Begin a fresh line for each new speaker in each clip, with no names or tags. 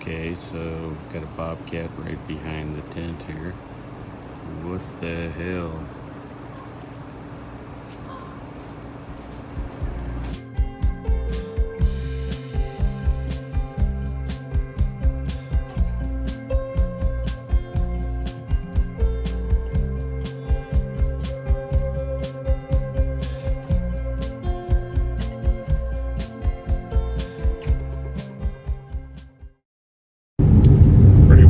Okay, so we've got a bobcat right behind the tent here. What the hell?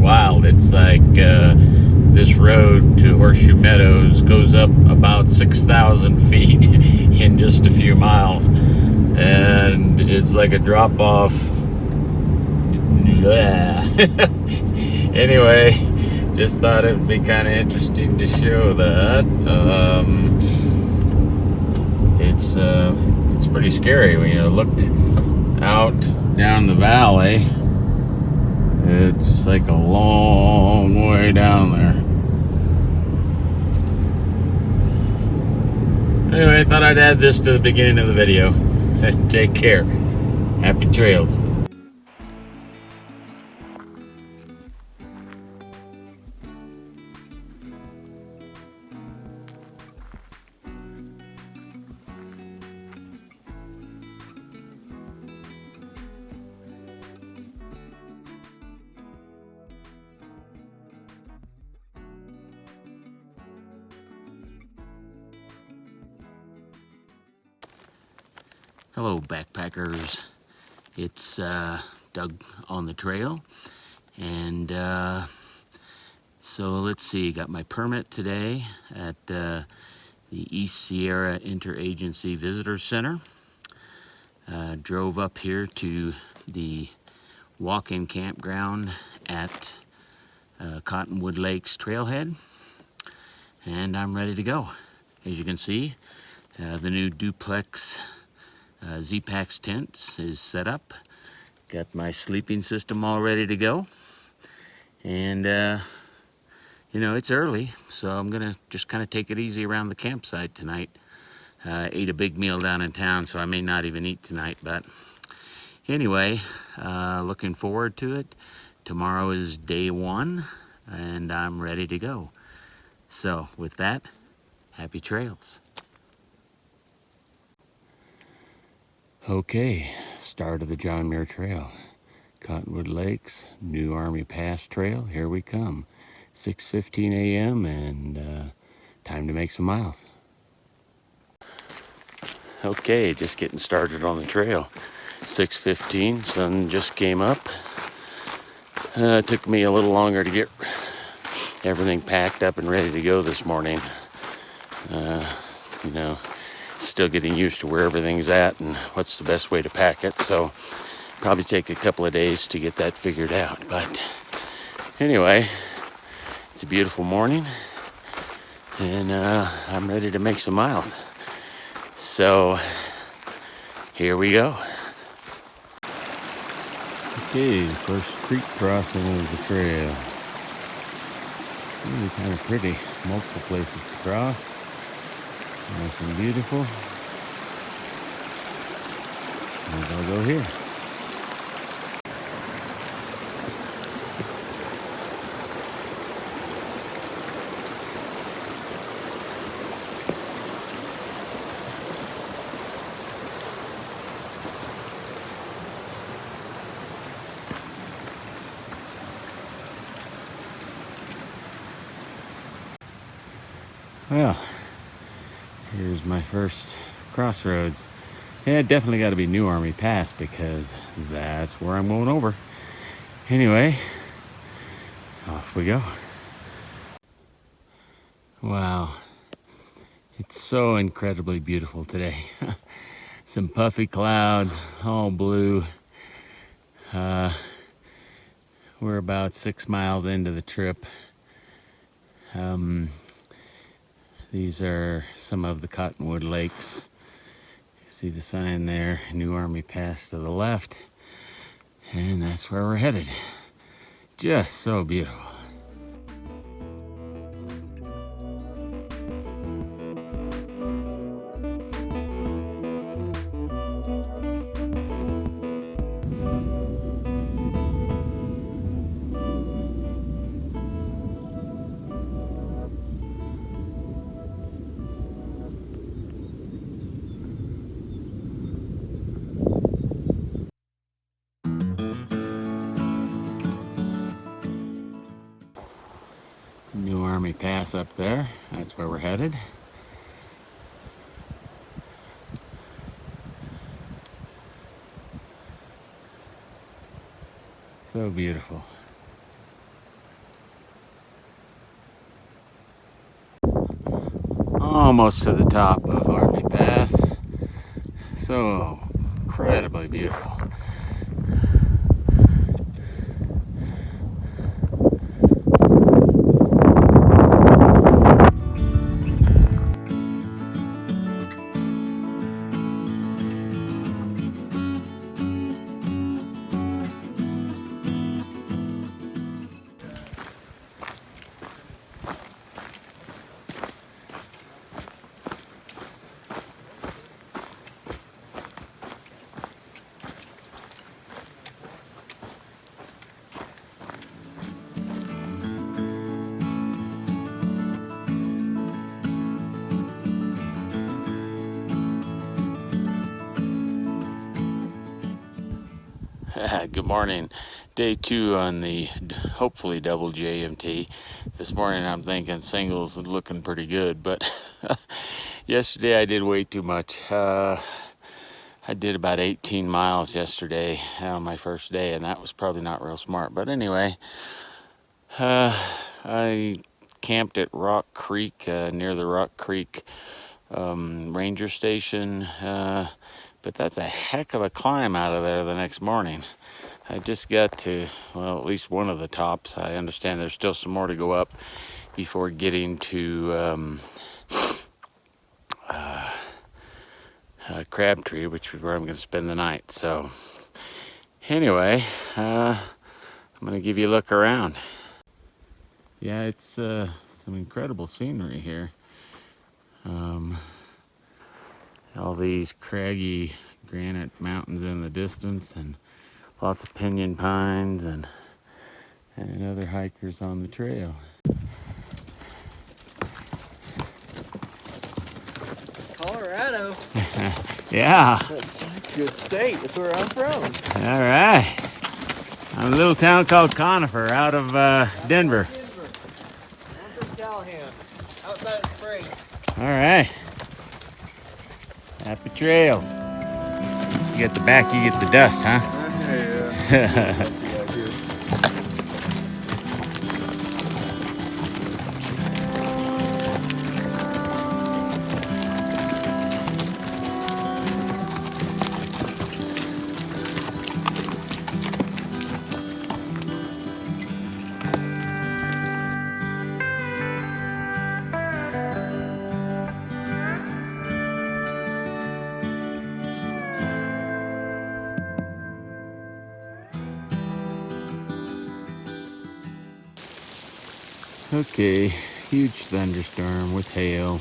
Wild. It's like this road to Horseshoe Meadows goes up about 6,000 feet in just a few miles, and it's like a drop off. Anyway, just thought it would be kind of interesting to show that. It's pretty scary when you look out down the valley. It's like a long way down there. Anyway, I thought I'd add this to the beginning of the video. Take care. Happy trails. Hello backpackers, it's Doug on the trail, and so let's see, got my permit today at the East Sierra Interagency Visitor Center. Drove up here to the walk-in campground at Cottonwood Lakes Trailhead, and I'm ready to go. As you can see, the new duplex Z-Pax tents is set up. Got my sleeping system all ready to go. And you know, it's early, so I'm gonna just kind of take it easy around the campsite tonight. Ate a big meal down in town, so I may not even eat tonight, but anyway, looking forward to it. Tomorrow is day one, and I'm ready to go. So with that, happy trails. Okay, start of the John Muir Trail. Cottonwood Lakes, New Army Pass Trail, here we come. 6:15 a.m. and time to make some miles. Okay, just getting started on the trail. 6:15, sun just came up. It took me a little longer to get everything packed up and ready to go this morning. You know, still getting used to where everything's at and what's the best way to pack it, so probably take a couple of days to get that figured out. But anyway, it's a beautiful morning, and I'm ready to make some miles. So here we go. Okay, first creek crossing of the trail. Really kind of pretty, multiple places to cross. Nice and beautiful. And I'll go here. Well, here's my first crossroads. Yeah, definitely got to be New Army Pass because that's where I'm going over. Anyway, off we go. Wow, it's so incredibly beautiful today. Some puffy clouds, all blue. We're about 6 miles into the trip. These are some of the Cottonwood Lakes. You see the sign there, New Army Pass to the left. And that's where we're headed. Just so beautiful. Army Pass up there. That's where we're headed. So beautiful. Almost to the top of Army Pass. So incredibly beautiful. Good morning. Day 2 on the hopefully double JMT. This morning I'm thinking singles looking pretty good, but yesterday I did way too much. I did about 18 miles yesterday on my first day, and that was probably not real smart. But anyway, I camped at Rock Creek, near the Rock Creek ranger station, but that's a heck of a climb out of there the next morning. I just got to, well, at least one of the tops. I understand there's still some more to go up before getting to Crabtree, which is where I'm going to spend the night. So anyway, I'm going to give you a look around. Yeah, it's some incredible scenery here. All these craggy granite mountains in the distance, and lots of pinyon pines and other hikers on the trail.
Colorado.
Yeah.
That's a good state. That's where I'm from.
All right. I'm in a little town called Conifer out of Denver.
I'm from Callahan, outside of Springs.
All right. Happy trails. You get the back, you get the dust, huh?
Yeah.
Okay, huge thunderstorm with hail,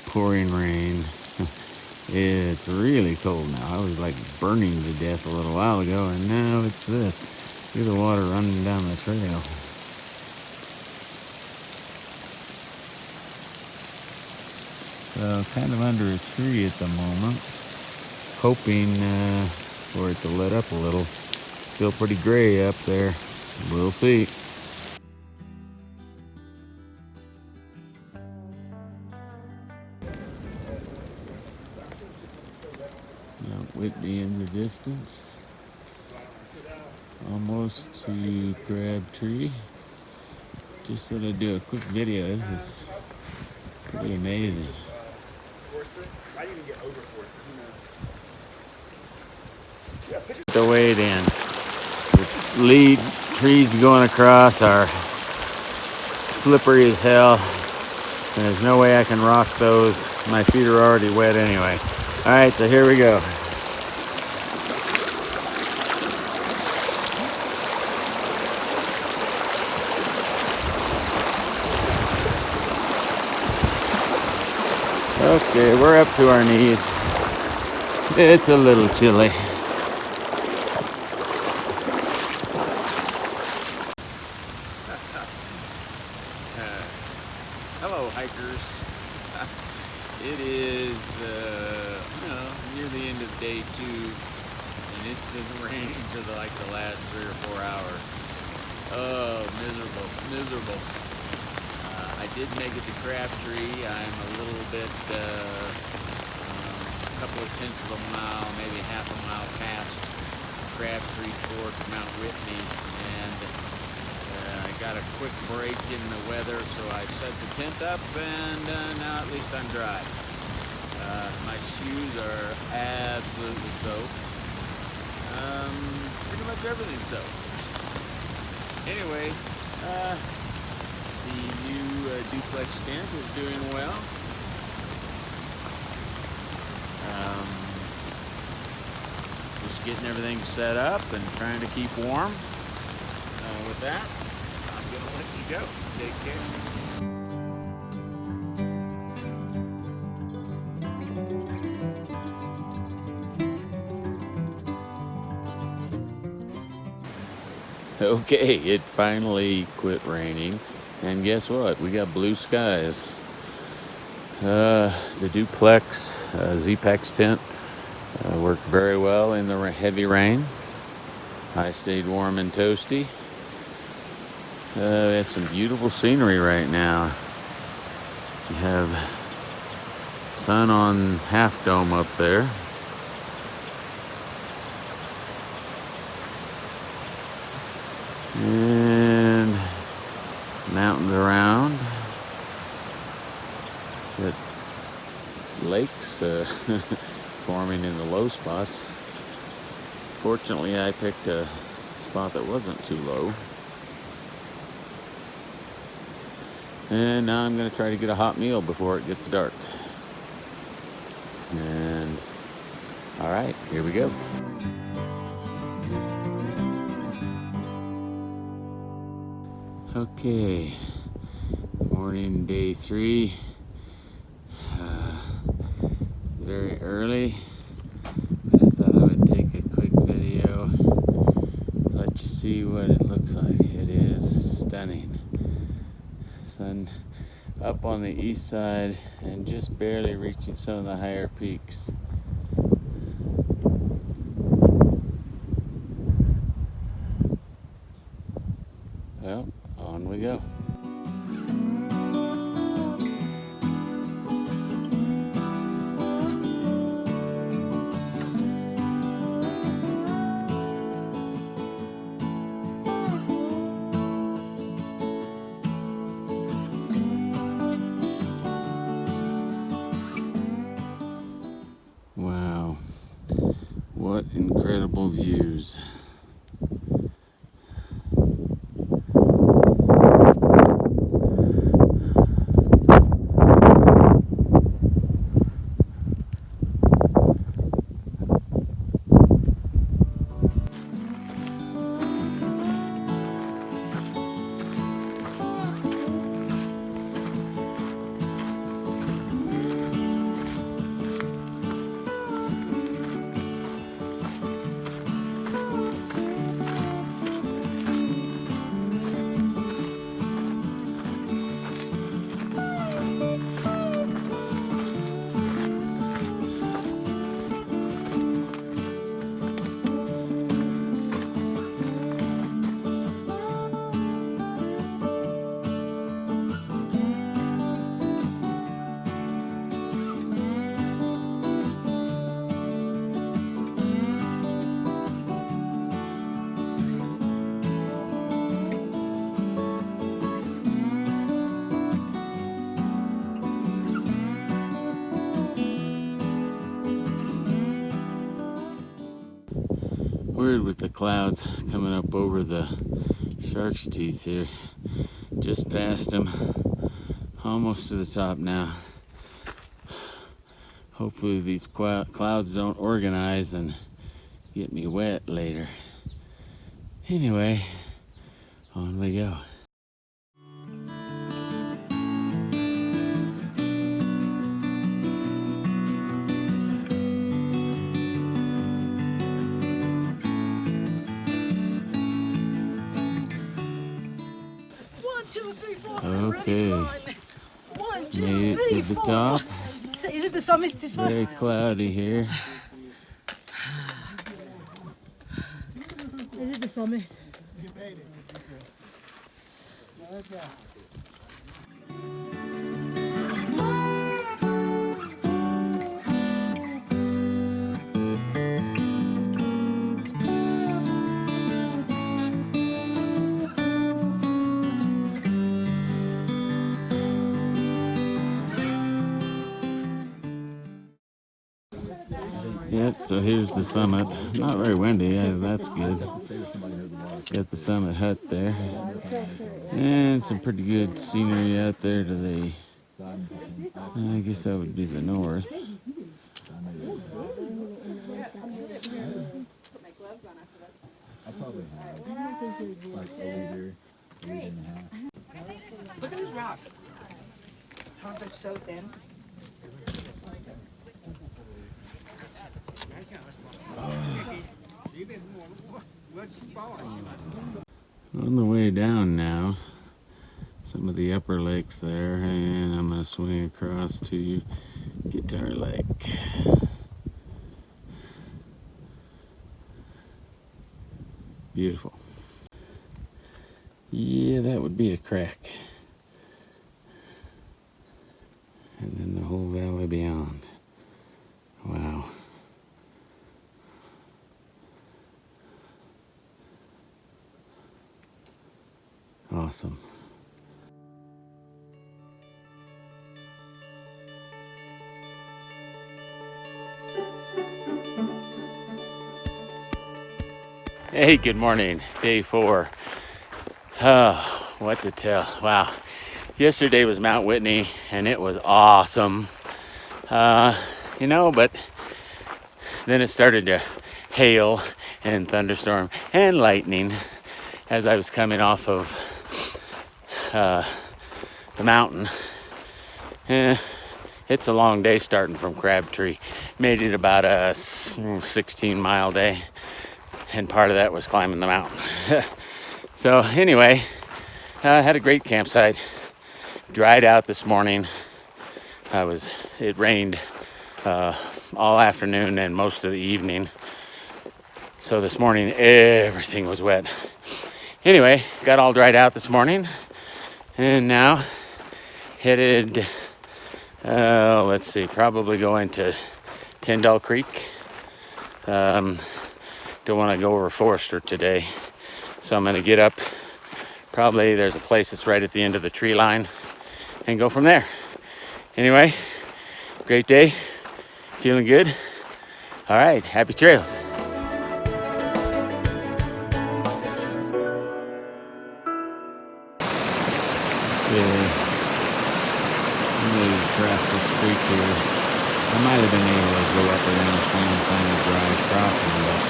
pouring rain. It's really cold now. I was like burning to death a little while ago, and now it's this. See the water running down the trail. So kind of under a tree at the moment, hoping for it to let up a little. Still pretty gray up there. We'll see. Mount Whitney in the distance. Almost to Crabtree. Just thought I'd do a quick video. This is pretty amazing. The wade in. The lead trees going across are slippery as hell. And there's no way I can rock those. My feet are already wet anyway. All right, so here we go. Okay, we're up to our knees. It's a little chilly. Hello, hikers. It is, near the end of day 2, and it's been raining for like the last 3 or 4 hours. Oh, miserable. did make it to Crabtree. I'm a little bit, a couple of tenths of a mile, maybe half a mile past Crabtree toward Mount Whitney, and I got a quick break in the weather, so I set the tent up, and now at least I'm dry. My shoes are absolutely soaked. Pretty much everything's soaked. Anyway, the new duplex tent is doing well. Just getting everything set up and trying to keep warm. With that, I'm gonna let you go. Take care. Okay, it finally quit raining, and guess what? We got blue skies. The duplex Z-Pax tent worked very well in the heavy rain. I stayed warm and toasty. We have some beautiful scenery right now. You have sun on Half Dome up there. And mountains around. Got lakes forming in the low spots. Fortunately, I picked a spot that wasn't too low. And now I'm going to try to get a hot meal before it gets dark. And all right, here we go. Okay, morning day 3, very early, but I thought I would take a quick video, let you see what it looks like. It is stunning. Sun up on the east side and just barely reaching some of the higher peaks. Well, on we go. Wow, what incredible views. Weird with the clouds coming up over the shark's teeth here. Just past them, almost to the top now. Hopefully these clouds don't organize and get me wet later. Anyway, on we go. Okay, made it to the top.
Is it the summit this
Very cloudy here.
Is it the summit?
Yep, so here's the summit. Not very windy, that's good. Got the summit hut there. And some pretty good scenery out there to the, I guess that would be the north.
Look at this rock. How it's like so thin.
On the way down now, some of the upper lakes there, and I'm gonna swing across to Guitar Lake. Beautiful. Yeah, that would be a crack. And then the whole valley beyond. Wow. Awesome. Hey, good morning. Day 4. Oh, what to tell. Wow. Yesterday was Mount Whitney, and it was awesome. But then it started to hail and thunderstorm and lightning as I was coming off of the mountain. It's a long day starting from Crabtree. Made it about a 16-mile day, and part of that was climbing the mountain. So anyway, I had a great campsite. Dried out this morning. It rained all afternoon and most of the evening. So this morning everything was wet. Anyway, got all dried out this morning, and now headed, probably going to Tyndall Creek. Don't want to go over Forester today, so I'm going to get up. Probably there's a place that's right at the end of the tree line and go from there. Anyway, great day. Feeling good. All right, happy trails. Across this creek here. I might have been able to go up or down the stream and find a dry crossing, but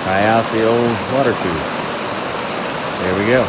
try out the old water tube. There we go.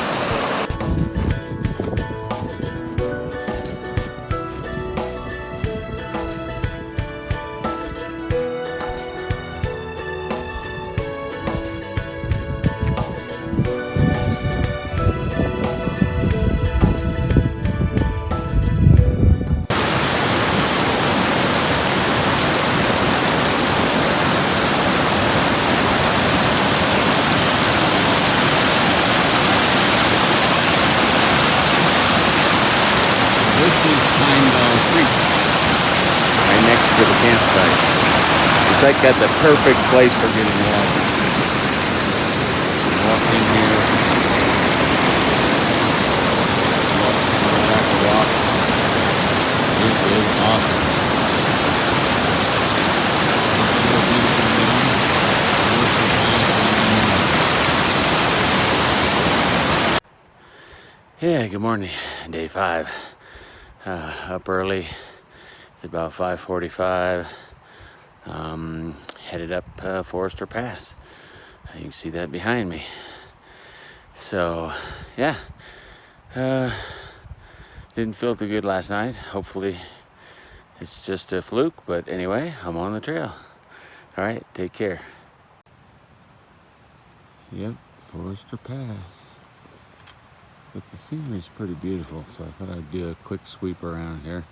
To the campsite. It's like got the perfect place for getting water. Walk in here. Walk. It is awesome. Yeah, good morning. Day 5. Up early. About 5:45, headed up Forester Pass. You can see that behind me. So, yeah, didn't feel too good last night. Hopefully it's just a fluke, but anyway, I'm on the trail. All right, take care. Yep, Forester Pass. But the scenery's pretty beautiful, so I thought I'd do a quick sweep around here.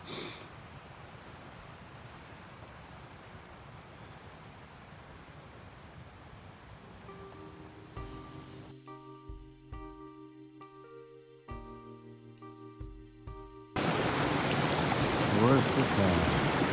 Pinchot Pass.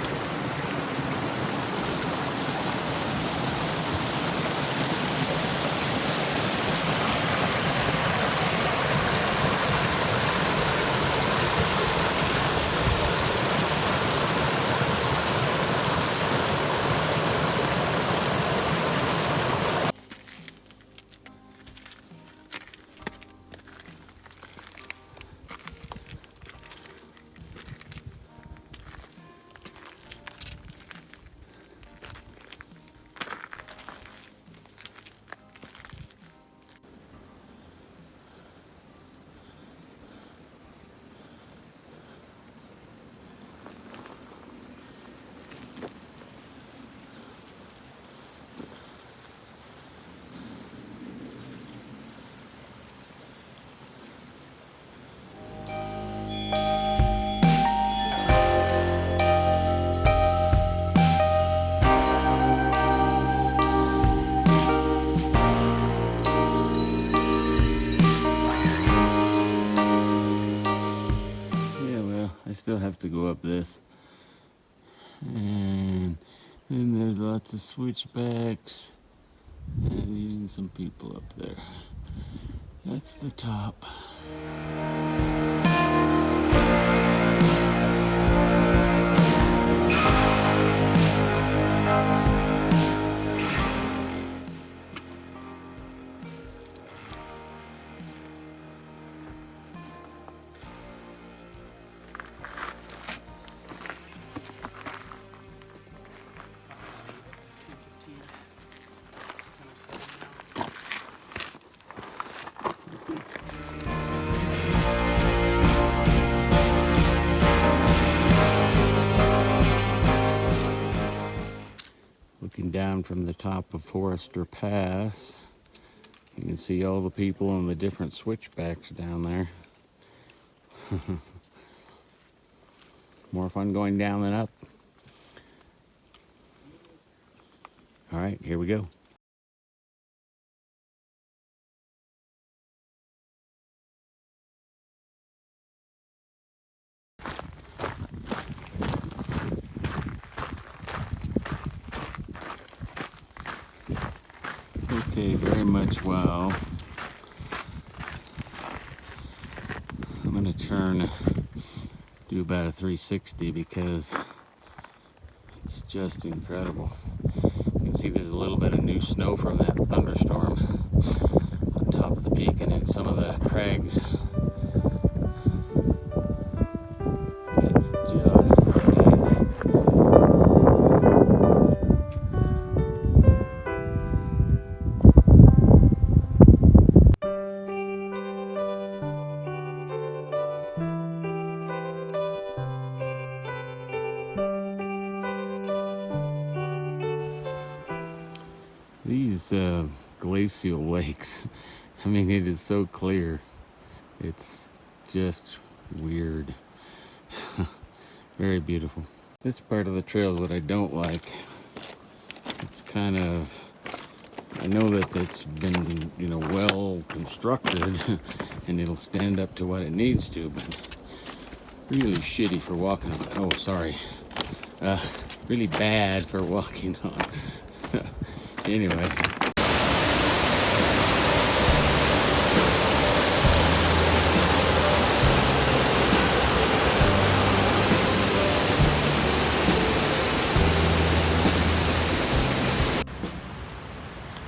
I still have to go up this. And then there's lots of switchbacks and even some people up there. That's the top. Looking down from the top of Forester Pass, you can see all the people on the different switchbacks down there. More fun going down than up. All right, here we go. Okay, very much well. I'm gonna do about a 360 because it's just incredible. You can see there's a little bit of new snow from that thunderstorm on top of the peak and in some of the crags. It's just amazing. These glacial lakes, I mean, it is so clear. It's just weird. Very beautiful. This part of the trail is what I don't like. It's kind of, I know that it's been, well constructed and it'll stand up to what it needs to, but really shitty for walking on. Oh, sorry. Really bad for walking on. Anyway.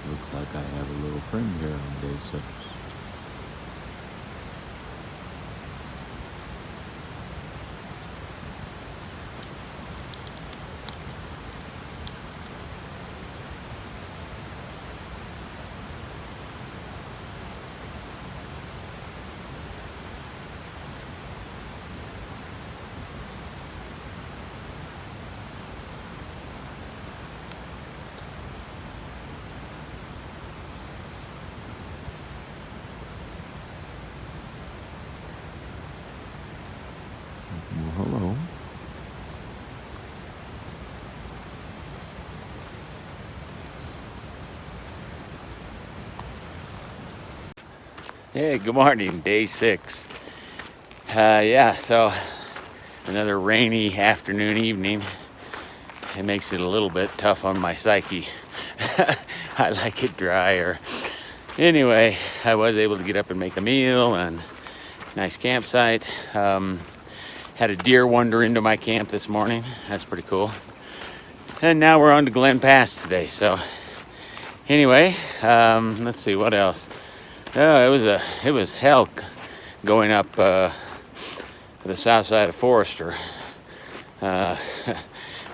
Looks like I have a little friend here on day 6. Well, hello.
Hey, good morning, day 6. Yeah, so Another rainy afternoon, evening. It makes it a little bit tough on my psyche. I like it drier. Anyway, I was able to get up and make a meal and nice campsite. Had a deer wander into my camp this morning. That's pretty cool. And now we're on to Glen Pass today. So anyway, let's see what else. Oh, it was hell going up the south side of Forester. My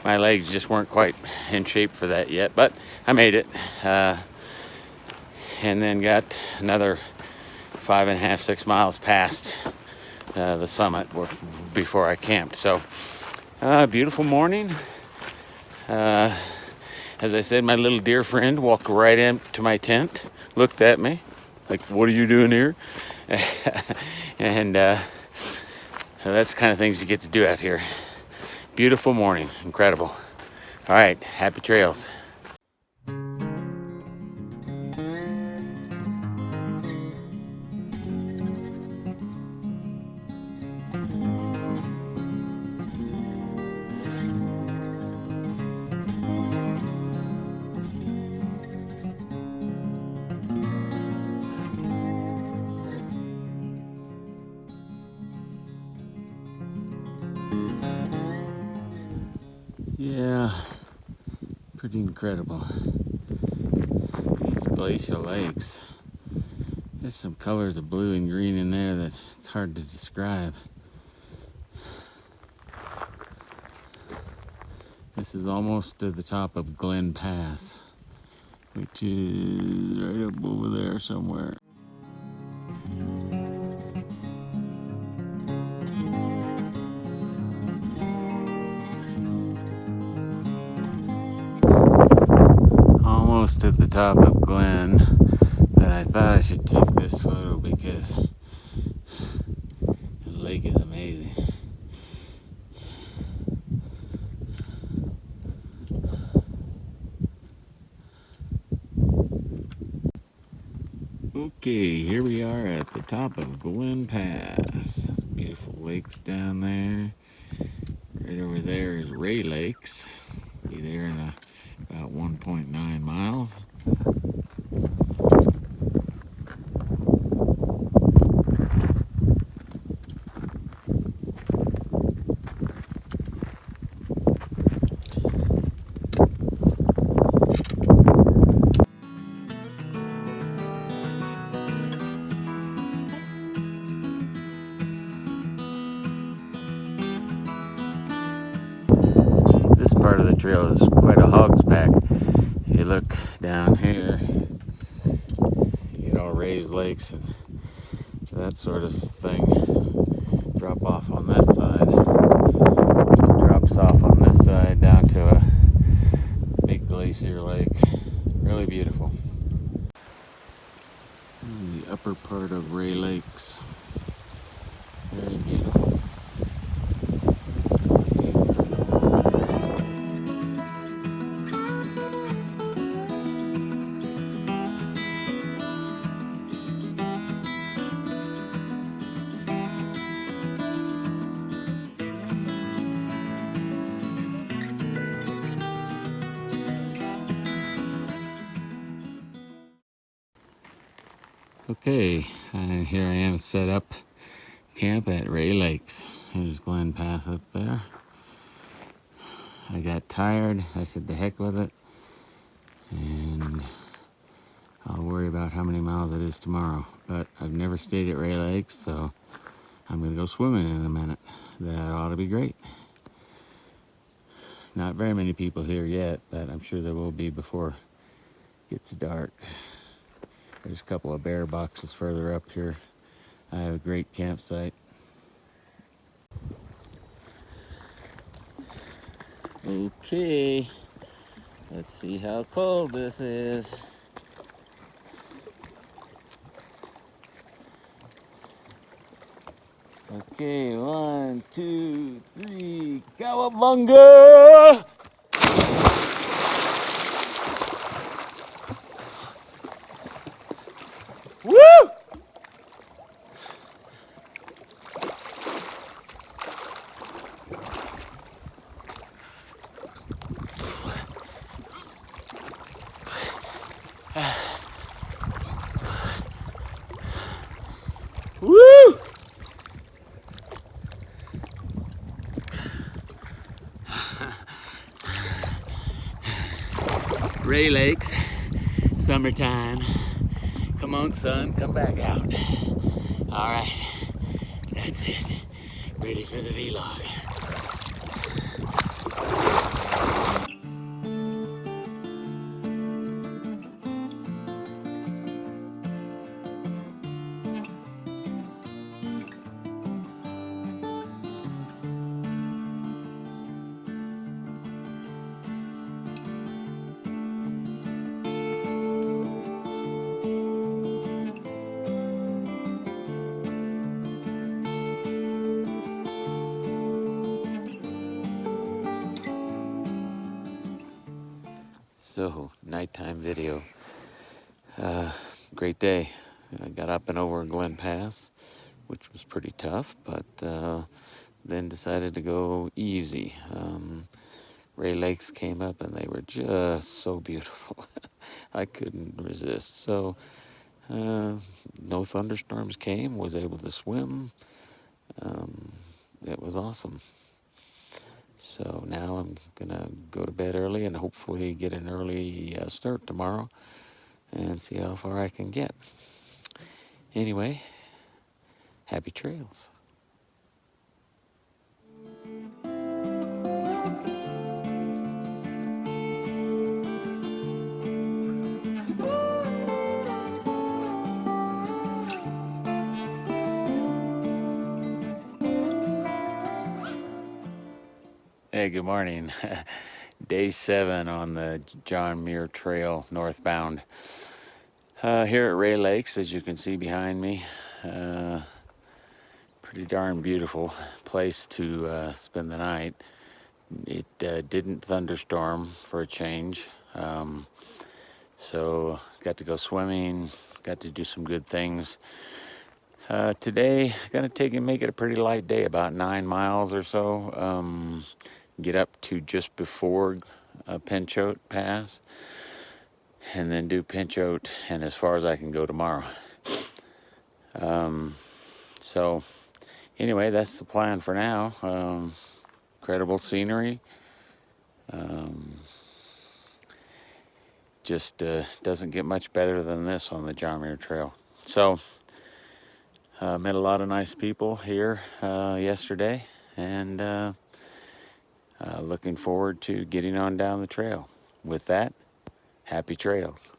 legs just weren't quite in shape for that yet, but I made it. And then got another 5.5, 6 miles past the summit before I camped. So beautiful morning. As I said, my little dear friend walked right into my tent, looked at me like, "What are you doing here?" And so that's the kind of things you get to do out here. Beautiful morning, incredible. All right, happy trails. Yeah, pretty incredible. These glacial lakes. There's some colors of blue and green in there that it's hard to describe. This is almost to the top of Glen Pass, which is right up over there somewhere. Almost at the top of Glen, but I thought I should take this photo because the lake is amazing. Okay, here we are at the top of Glen Pass. Beautiful lakes down there. Right over there is Rey Lakes. Be there in about 1.9 miles. This part of the trail is quite a hog's back. If you look down here, you get all raised lakes and that sort of thing. Drop off on that side. Drops off on this side down to a big glacier lake. Really beautiful. And the upper part of Rey Lakes. Very beautiful. Okay, here I am set up camp at Rey Lakes. There's Glen Pass up there. I got tired. I said the heck with it. And I'll worry about how many miles it is tomorrow. But I've never stayed at Rey Lakes, so I'm going to go swimming in a minute. That ought to be great. Not very many people here yet, but I'm sure there will be before it gets dark. There's a couple of bear boxes further up here. I have a great campsite. Okay, let's see how cold this is. Okay, 1, 2, 3, cowabunga! Woo! Rey Lakes, summertime. Come on, son, come back out. All right, that's it. Ready for the vlog. So, nighttime video. Great day. I got up and over Glen Pass, which was pretty tough, but then decided to go easy. Rey Lakes came up and they were just so beautiful. I couldn't resist. So, no thunderstorms came, was able to swim. It was awesome. So now I'm gonna go to bed early and hopefully get an early start tomorrow and see how far I can get. Anyway, happy trails. Hey, good morning. Day 7 on the John Muir Trail northbound. Here at Rey Lakes, as you can see behind me, pretty darn beautiful place to spend the night. It didn't thunderstorm for a change, so got to go swimming, got to do some good things. Today, gonna make it a pretty light day, about 9 miles or so. Get up to just before Pinchot Pass, and then do Pinchot and as far as I can go tomorrow. So anyway, that's the plan for now. Incredible scenery. Just doesn't get much better than this on the John Muir Trail. So met a lot of nice people here yesterday, and looking forward to getting on down the trail. With that, happy trails.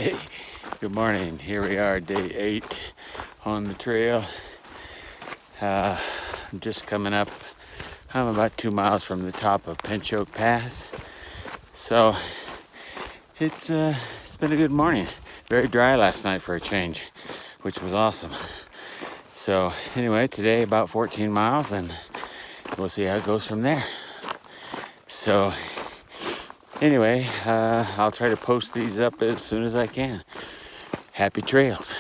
Hey, good morning. Here we are, day 8 on the trail. I'm just coming up. I'm about 2 miles from the top of Pinchot Pass. So it's been a good morning. Very dry last night for a change, which was awesome. So anyway, today about 14 miles, and we'll see how it goes from there. So anyway, I'll try to post these up as soon as I can. Happy trails.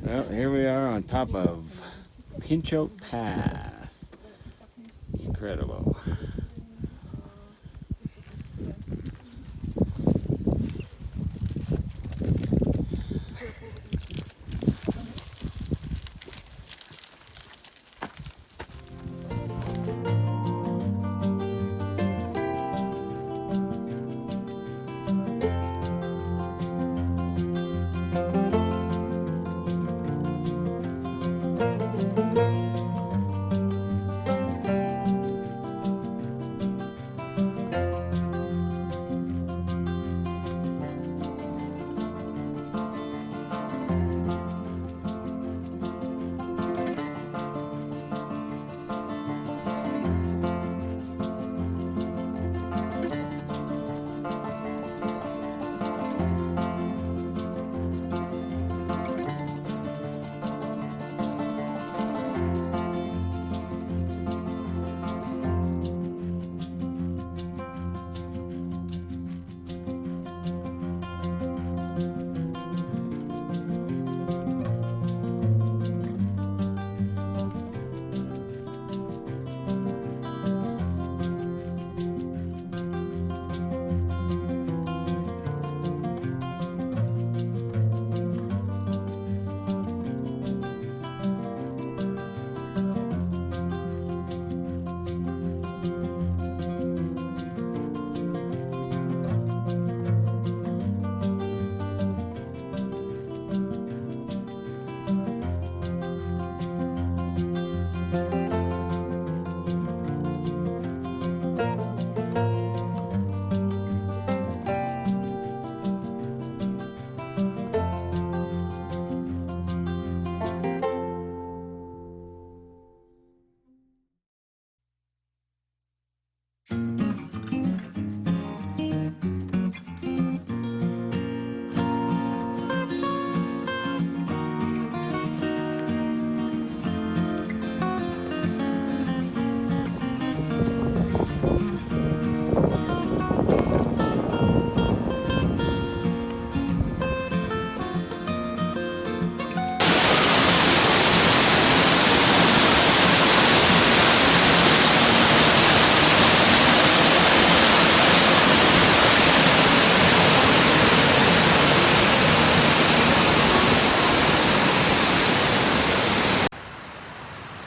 Well, here we are on top of Pinchot Pass. Incredible.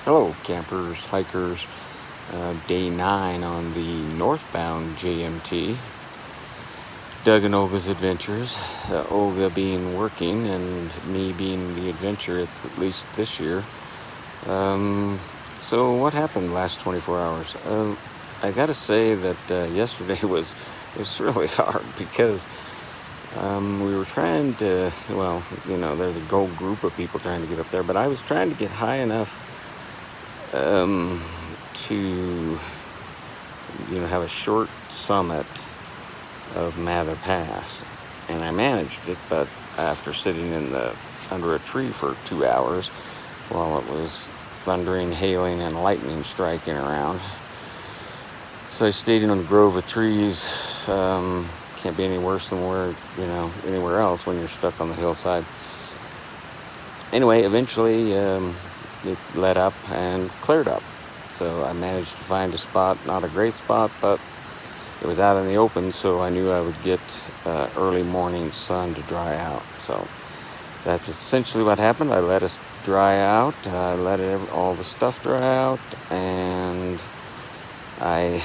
Hello, campers, hikers. Day 9 on the northbound JMT. Doug and Olga's adventures. Olga being working and me being the adventure at least this year. So what happened last 24 hours? I gotta say that yesterday was really hard because we were trying to, well, you know, there's a whole group of people trying to get up there, but I was trying to get high enough to, you know, have a short summit of Mather Pass, and I managed it, but after sitting under a tree for 2 hours while it was thundering, hailing, and lightning striking around. So I stayed in a grove of trees. Can't be any worse than anywhere else when you're stuck on the hillside. Anyway, eventually it let up and cleared up. So I managed to find a spot, not a great spot, but it was out in the open, so I knew I would get early morning sun to dry out. So that's essentially what happened. I let it dry out, I let all the stuff dry out, and I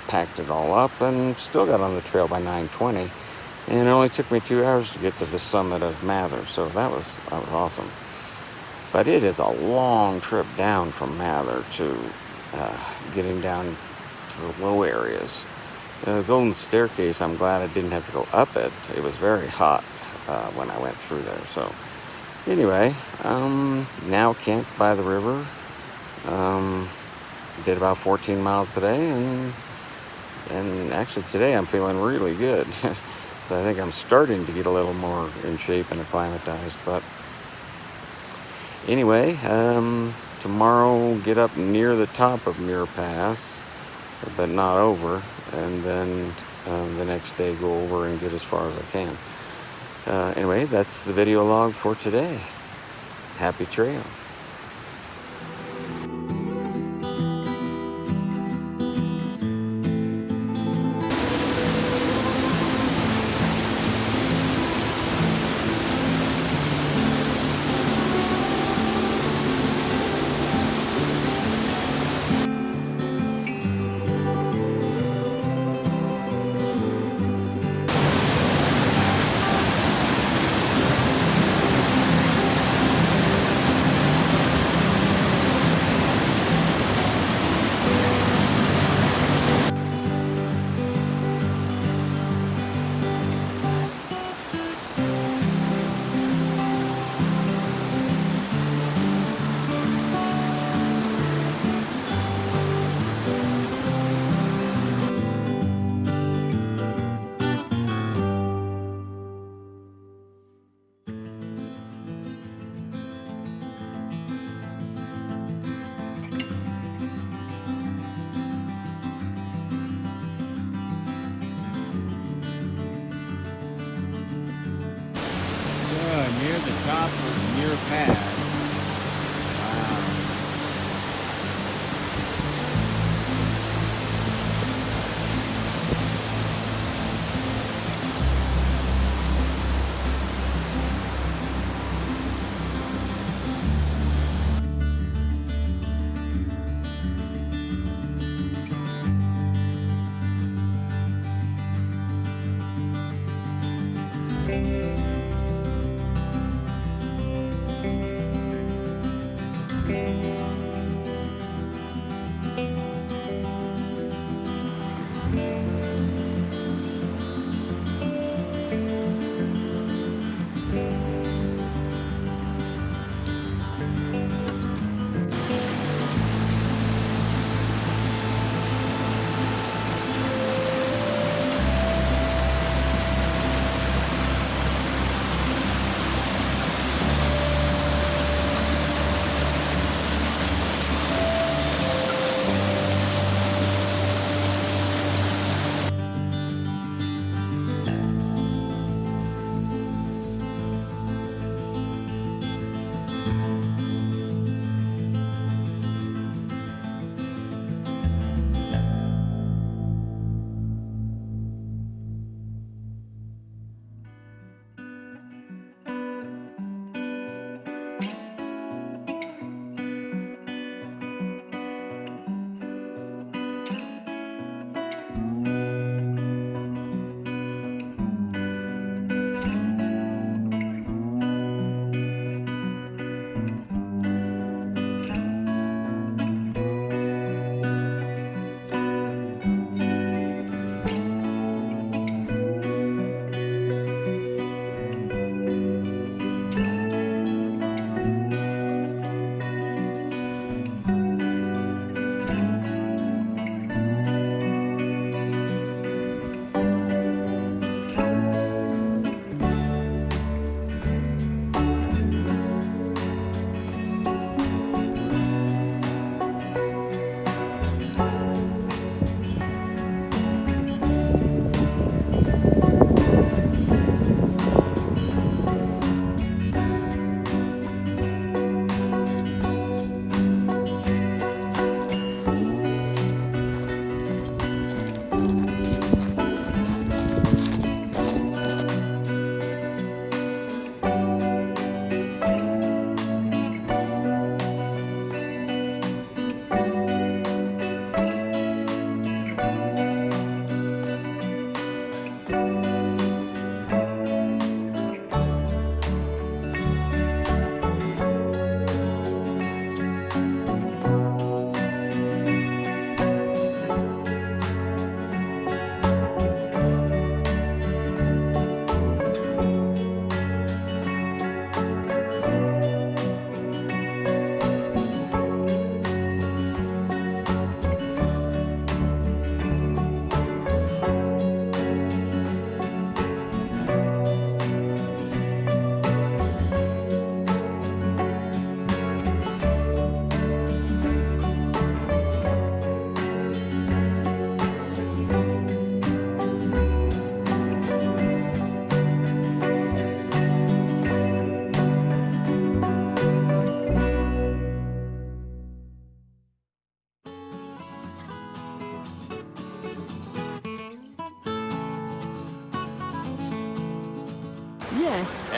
packed it all up and still got on the trail by 9:20. And it only took me 2 hours to get to the summit of Mather, so that was awesome.
But it is a long trip down from Mather to getting down to the low areas. The Golden Staircase, I'm glad I didn't have to go up it. It was very hot when I went through there. So anyway, now camped by the river. Did about 14 miles today, and actually today I'm feeling really good. So I think I'm starting to get a little more in shape and acclimatized. But anyway, tomorrow get up near the top of Muir Pass, but not over, and then the next day go over and get as far as I can. Anyway, that's the video log for today. Happy trails. Near the top of Muir Pass. Wow.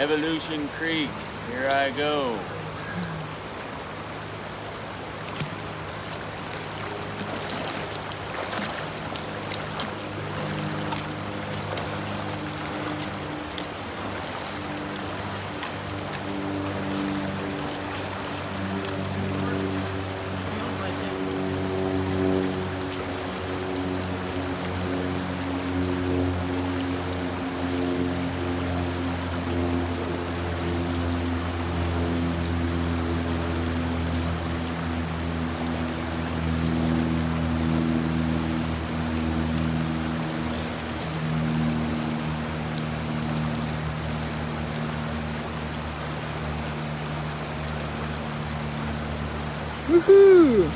Evolution Creek, here I go.
Woohoo!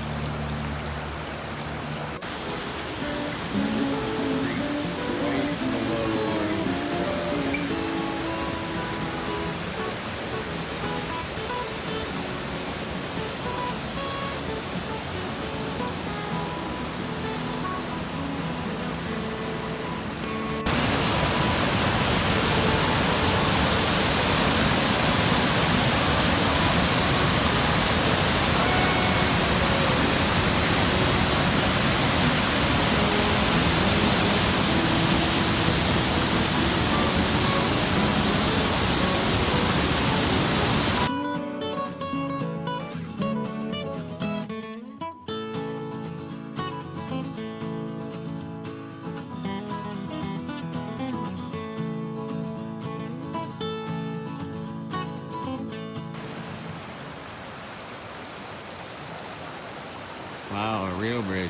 Wow, a real bridge.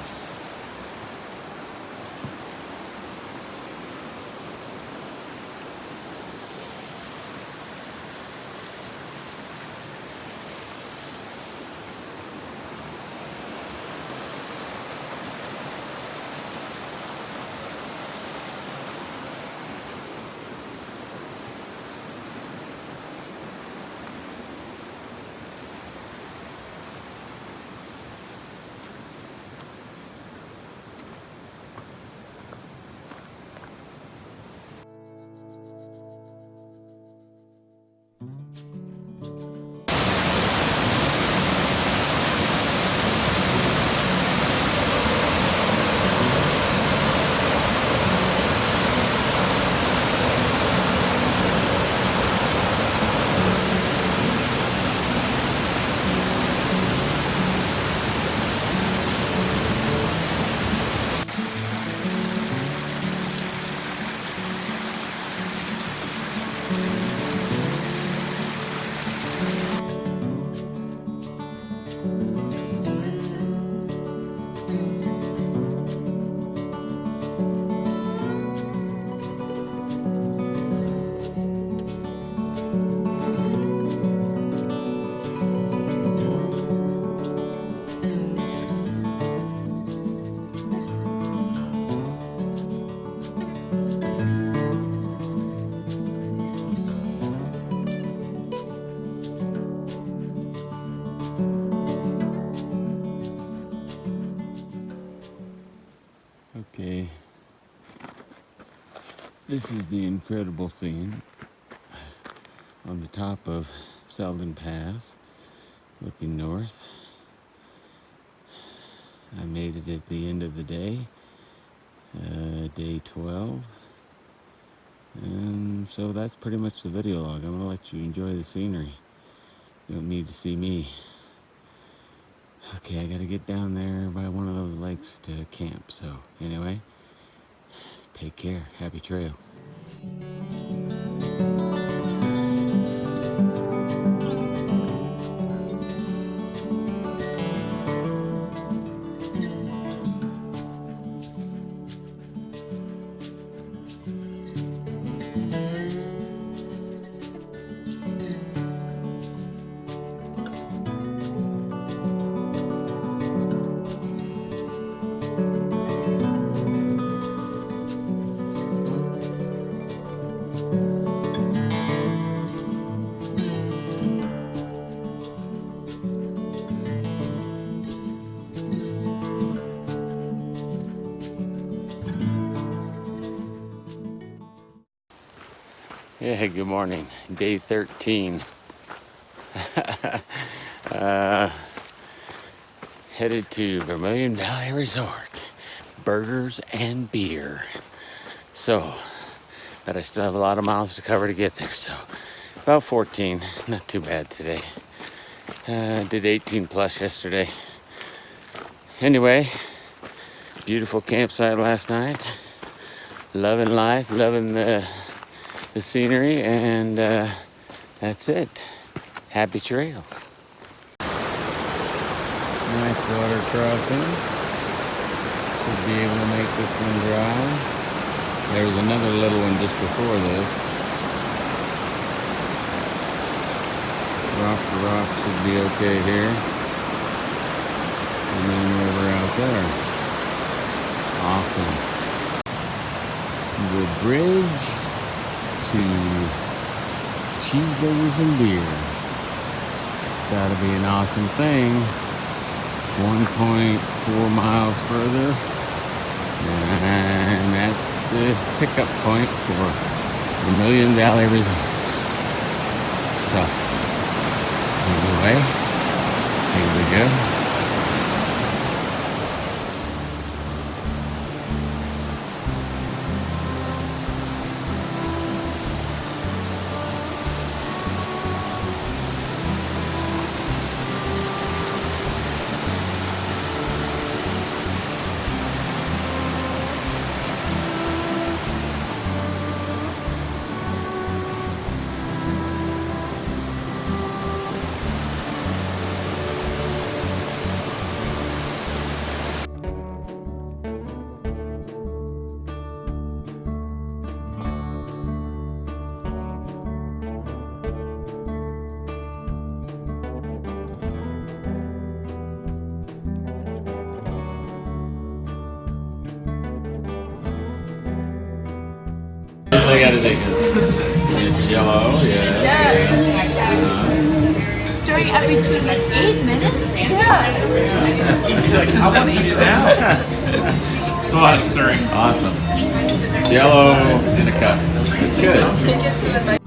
Okay. This is the incredible scene on the top of Selden Pass, looking north. I made it at the end of the day, day 12. And so that's pretty much the video log. I'm gonna let you enjoy the scenery. You don't need to see me. Okay, I gotta get down there by one of those lakes to camp. So anyway, take care. Happy trails. Yeah, good morning. Day 13. Headed to Vermillion Valley Resort. Burgers and beer. So, but I still have a lot of miles to cover to get there, so about 14. Not too bad today. Did 18 plus yesterday. Anyway, beautiful campsite last night. Loving life, loving the scenery, and that's it. Happy trails. Nice water crossing. Should be able to make this one dry. There was another little one just before this. Rock to rock should be okay here. And then river out there. Awesome. The bridge to cheeseburgers and beer. Gotta be an awesome thing. 1.4 miles further. And that's the pickup point for Vermillion Valley Resort. So, anyway, here we go. I gotta take this. Jello, yeah.
Stirring every 8 minutes? Yeah.
I want to eat it now. It's a lot of stirring.
Awesome. Jello in a cup. That's good.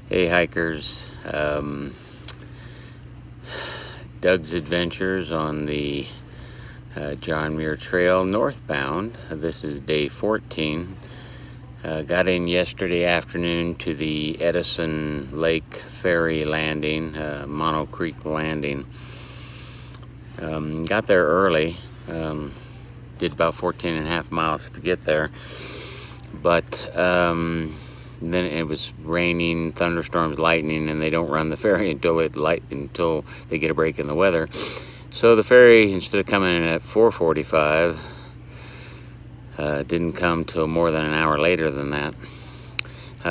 Hey hikers, Doug's Adventures on the John Muir Trail northbound. This is day 14. Got in yesterday afternoon to the Edison Lake Ferry landing, Mono Creek landing. Got there early, did about 14 and a half miles to get there, but then it was raining, thunderstorms, lightning, and they don't run the ferry until they get a break in the weather. So the ferry, instead of coming in at 4:45, didn't come till more than an hour later than that.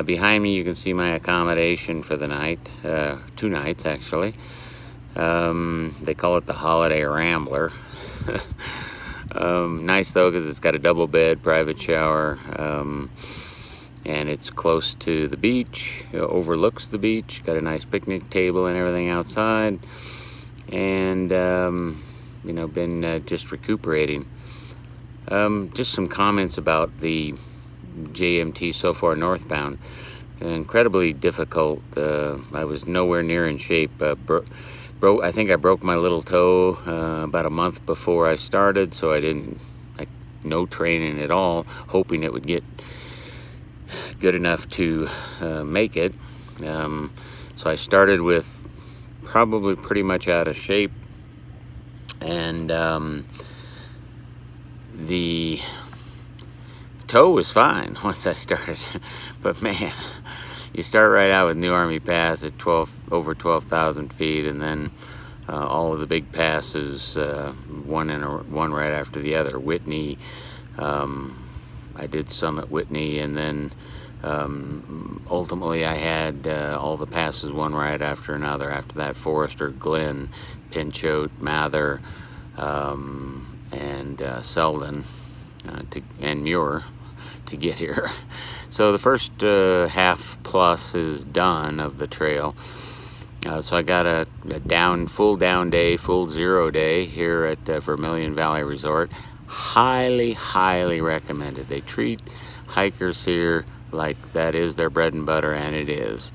Behind me you can see my accommodation for the night, 2 nights actually. They call it the Holiday Rambler. Nice though, because it's got a double bed, private shower, and it's close to the beach, overlooks the beach, got a nice picnic table and everything outside, and you know, been just recuperating. Just some comments about the JMT so far northbound. Incredibly difficult. I was nowhere near in shape. I think I broke my little toe about a month before I started, so no training at all, hoping it would get good enough to make it. So I started with probably pretty much out of shape, and the toe was fine once I started, but man, you start right out with New Army Pass at over 12,000 feet, and then all of the big passes, one right after the other. Whitney, I did some at Whitney, and then ultimately I had all the passes one right after another. After that, Forester, Glen, Pinchot, Mather, and Selden, and Muir to get here. So the first half plus is done of the trail. So I got a full down day, full 0 day here at Vermillion Valley Resort.
Highly, highly recommended. They treat hikers here like that is their bread and butter, and it is.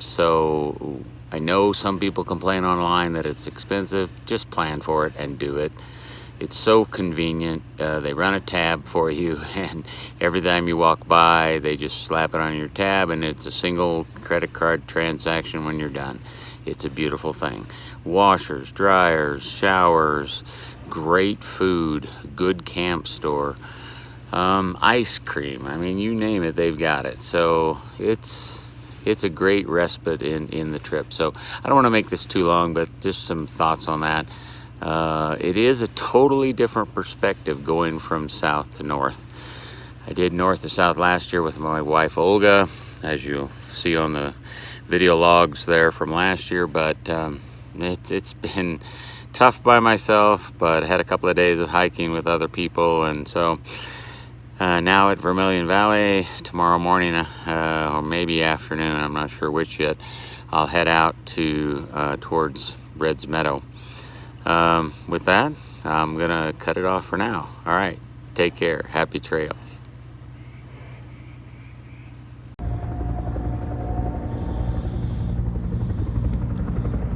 So I know some people complain online that it's expensive. Just plan for it and do it. It's so convenient. They run a tab for you, and every time you walk by, they just slap it on your tab, and it's a single credit card transaction when you're done. It's a beautiful thing. Washers, dryers, showers, great food, good camp store, ice cream. I mean, you name it, they've got it. So it's a great respite in the trip. So I don't want to make this too long, but just some thoughts on that. It is a totally different perspective going from south to north. I did north to south last year with my wife Olga, as you'll see on the video logs there from last year, but it's been tough by myself, but I had a couple of days of hiking with other people, and so now at Vermillion Valley tomorrow morning, or maybe afternoon, I'm not sure which yet, I'll head out to towards Red's Meadow. With that, I'm gonna cut it off for now. All right, take care. Happy trails.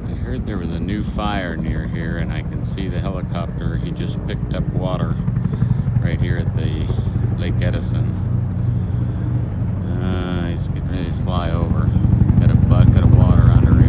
I heard there was a new fire near here, and I can see the helicopter. He just picked up water right here at the Lake Edison. He's getting ready to fly over. Got a bucket of water under him.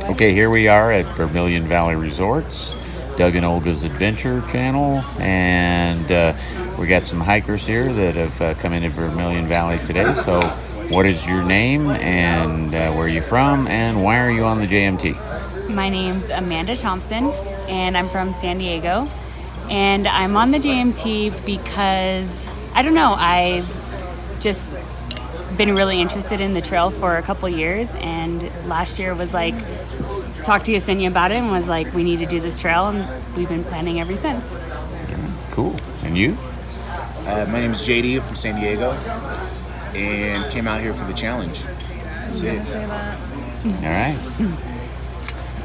Okay, here we are at Vermillion Valley Resorts, Doug and Olga's Adventure channel, and we got some hikers here that have come into Vermillion Valley today. So what is your name, and where are you from, and why are you on the JMT?
My name's Amanda Thompson, and I'm from San Diego, and I'm on the JMT because, I don't know, I've just been really interested in the trail for a couple years, and last year was like, talked to Yesenia about it and was like, we need to do this trail, and we've been planning ever since.
Cool. And you?
My name is JD from San Diego, and came out here for the challenge. That's it.
All right.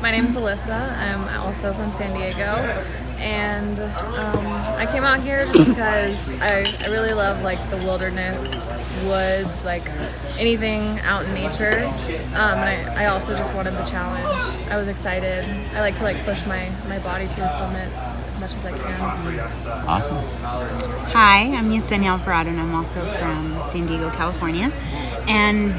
My name is Alyssa. I'm also from San Diego, and I came out here just because I really love like the wilderness, woods, like anything out in nature. And I also just wanted the challenge. I was excited. I like to like push my body to its limits as much as I can.
Awesome.
Hi, I'm Yesenia Alvarado, and I'm also from San Diego, California. And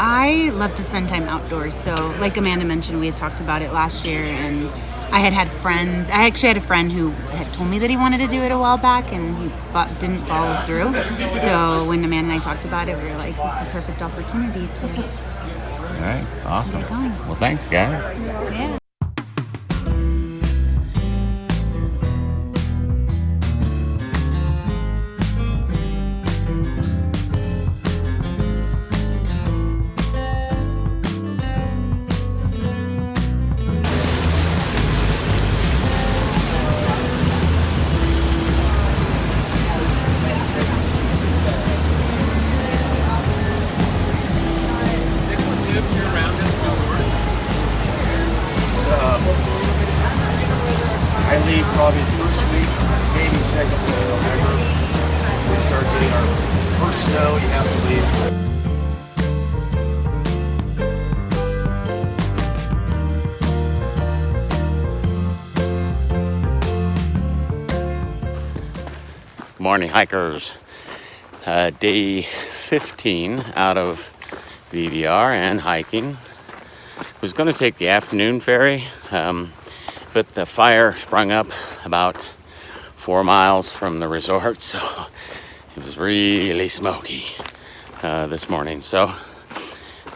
I love to spend time outdoors. So like Amanda mentioned, we had talked about it last year, and I had friends. I actually had a friend who had told me that he wanted to do it a while back, and he didn't follow through. So when Amanda and I talked about it, we were like, this is a perfect opportunity to
All right. Awesome.
get going.
Well, thanks, guys.
Yeah.
the first week, maybe second week of November, we start getting our first snow. You have to leave.
Good morning, hikers. Day 15 out of VVR and hiking. Was going to take the afternoon ferry, but the fire sprung up about 4 miles from the resort, so it was really smoky this morning. So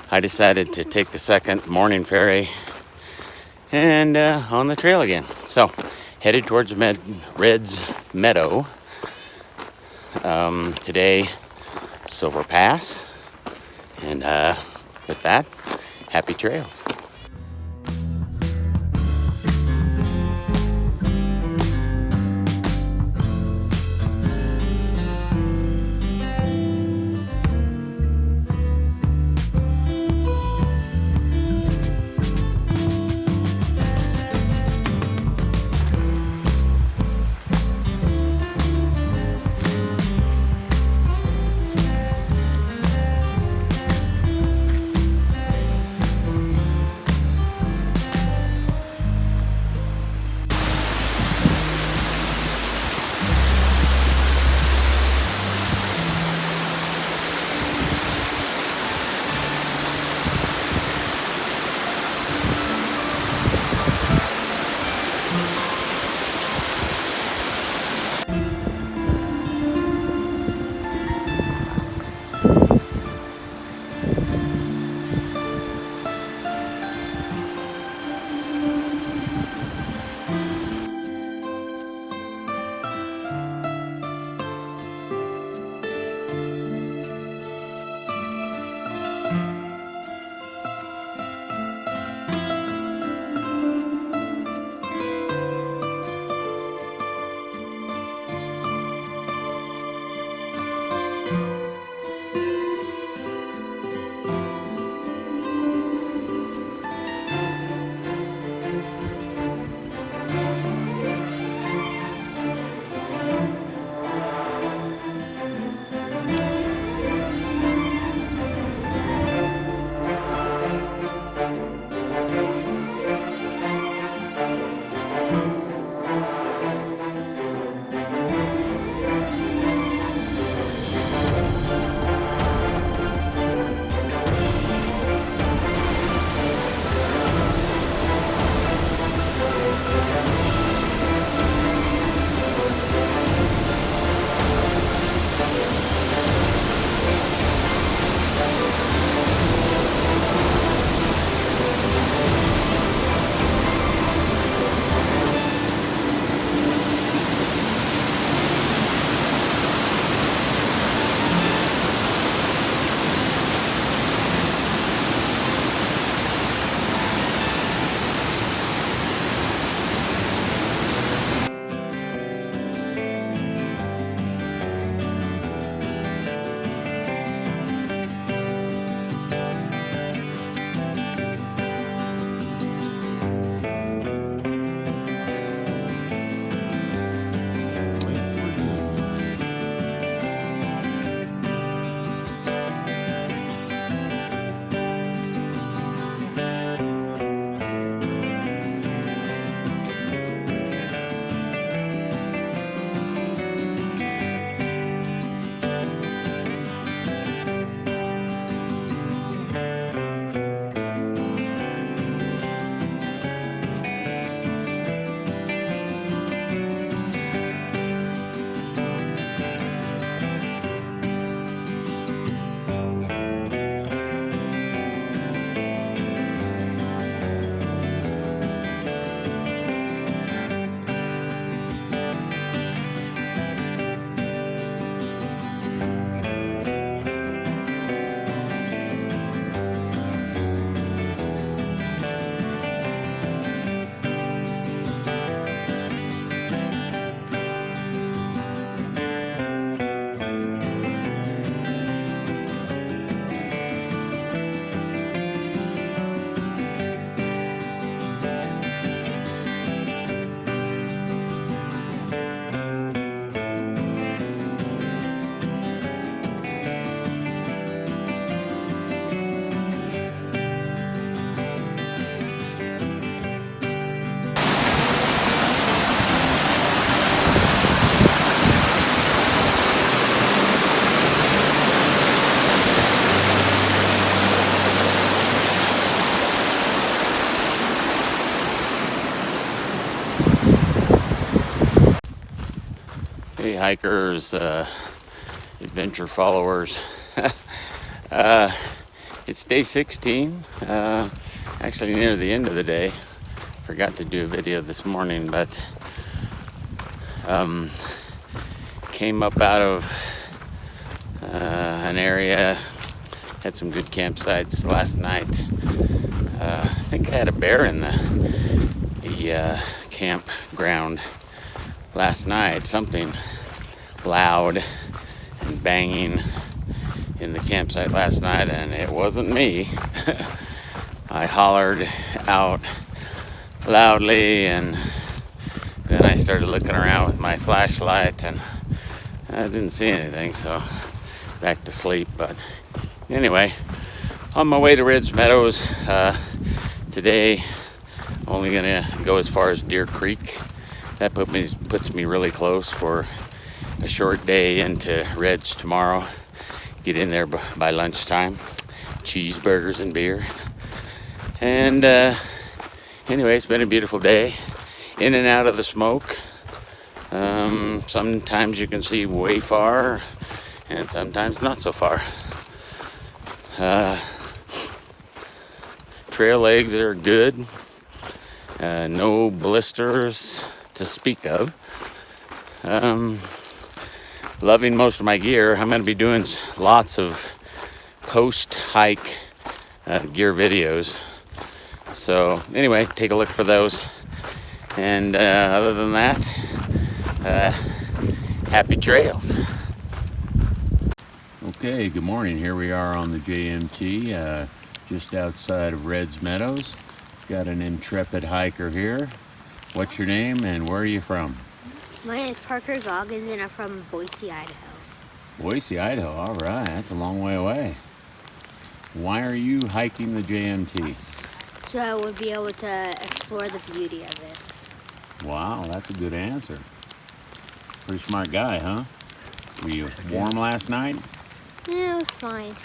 I decided to take the second morning ferry and on the trail again. So headed towards Red's Meadow. Today, Silver Pass, and with that, happy trails. Hey hikers, adventure followers. It's day 16, actually near the end of the day. Forgot to do a video this morning, but came up out of an area, had some good campsites last night. I think I had a bear in the campground last night. Something loud and banging in the campsite last night, and it wasn't me. I hollered out loudly, and then I started looking around with my flashlight, and I didn't see anything, so back to sleep. But anyway, on my way to Ridge Meadows today, only gonna go as far as Deer Creek. That puts me really close for a short day into Reds tomorrow. Get in there by lunchtime. Cheeseburgers and beer. And anyway, it's been a beautiful day. In and out of the smoke. Sometimes you can see way far, and sometimes not so far. Trail legs are good. No blisters to speak of. Loving most of my gear. I'm going to be doing lots of post-hike gear videos. So anyway, take a look for those. And other than that, happy trails.
Okay, good morning. Here we are on the JMT, just outside of Reds Meadows. Got an intrepid hiker here. What's your name and where are you from?
My name is Parker Goggins and I'm from Boise, Idaho.
Boise, Idaho. All right, that's a long way away. Why are you hiking the JMT?
So I would be able to explore the beauty of it.
Wow, that's a good answer. Pretty smart guy, huh? Were you warm last night?
Yeah, it was fine.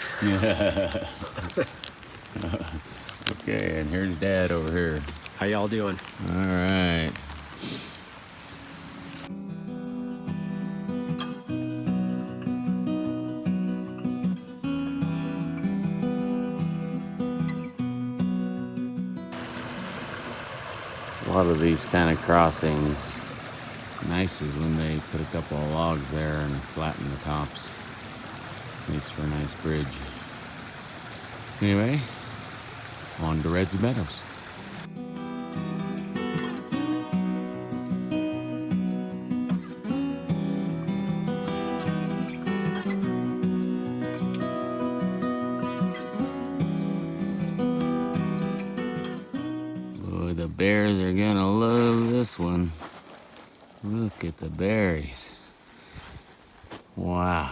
Okay, and here's Dad over here.
How y'all doing?
All right. A lot of these kind of crossings, nice is when they put a couple of logs there and flatten the tops. Makes for a nice bridge. Anyway, on to Reds Meadows. Boy, the bears are gonna love this one. Look at the berries. Wow.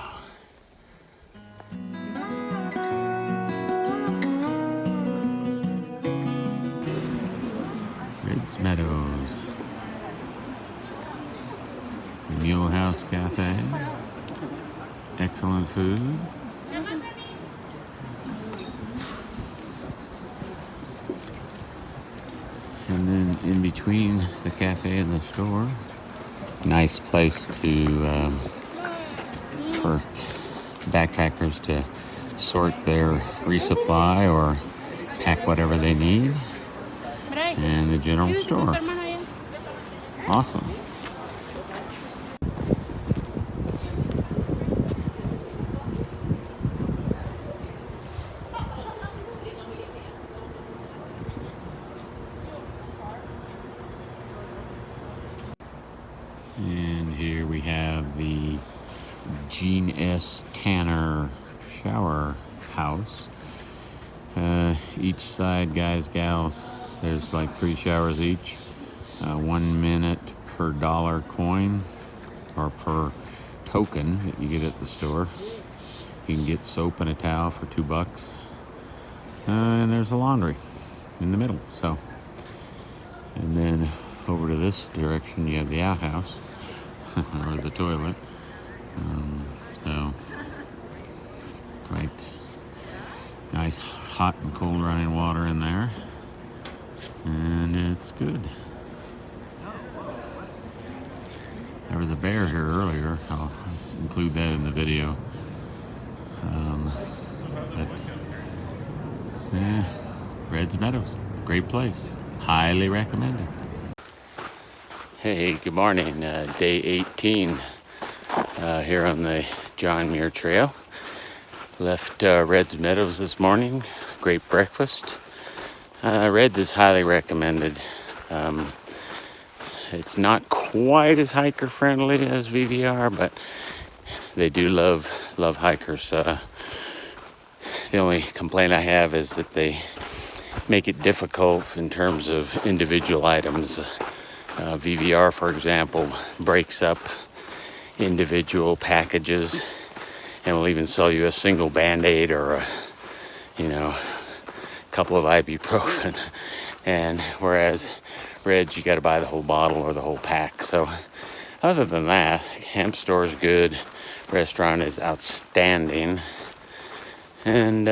Reds Meadows. The Mule House Cafe. Excellent food. And then in between the cafe and the store, nice place to for backpackers to sort their resupply or pack whatever they need. And the general store. Awesome. And here we have the Gene S. Tanner shower house. Each side, guys, gals, there's like 3 showers each. 1 minute per dollar coin or per token that you get at the store. You can get soap and a towel for $2. And there's a laundry in the middle. So, and then over to this direction you have the outhouse or the toilet. So quite nice hot and cold running water in there, and it's good.
There was a bear here earlier. I'll include that in the video. But yeah, Red's Meadows, great place. Highly recommended. Hey, good morning. Day 18 here on the John Muir Trail. Left Red's Meadows this morning. Great breakfast. Red's is highly recommended. It's not quite as hiker friendly as VVR, but they do love hikers. The only complaint I have is that they make it difficult in terms of individual items. VVR, for example, breaks up individual packages and will even sell you a single Band-Aid or a couple of ibuprofen. And whereas Reds, you got to buy the whole bottle or the whole pack. So other than that, camp store is good, restaurant is outstanding, and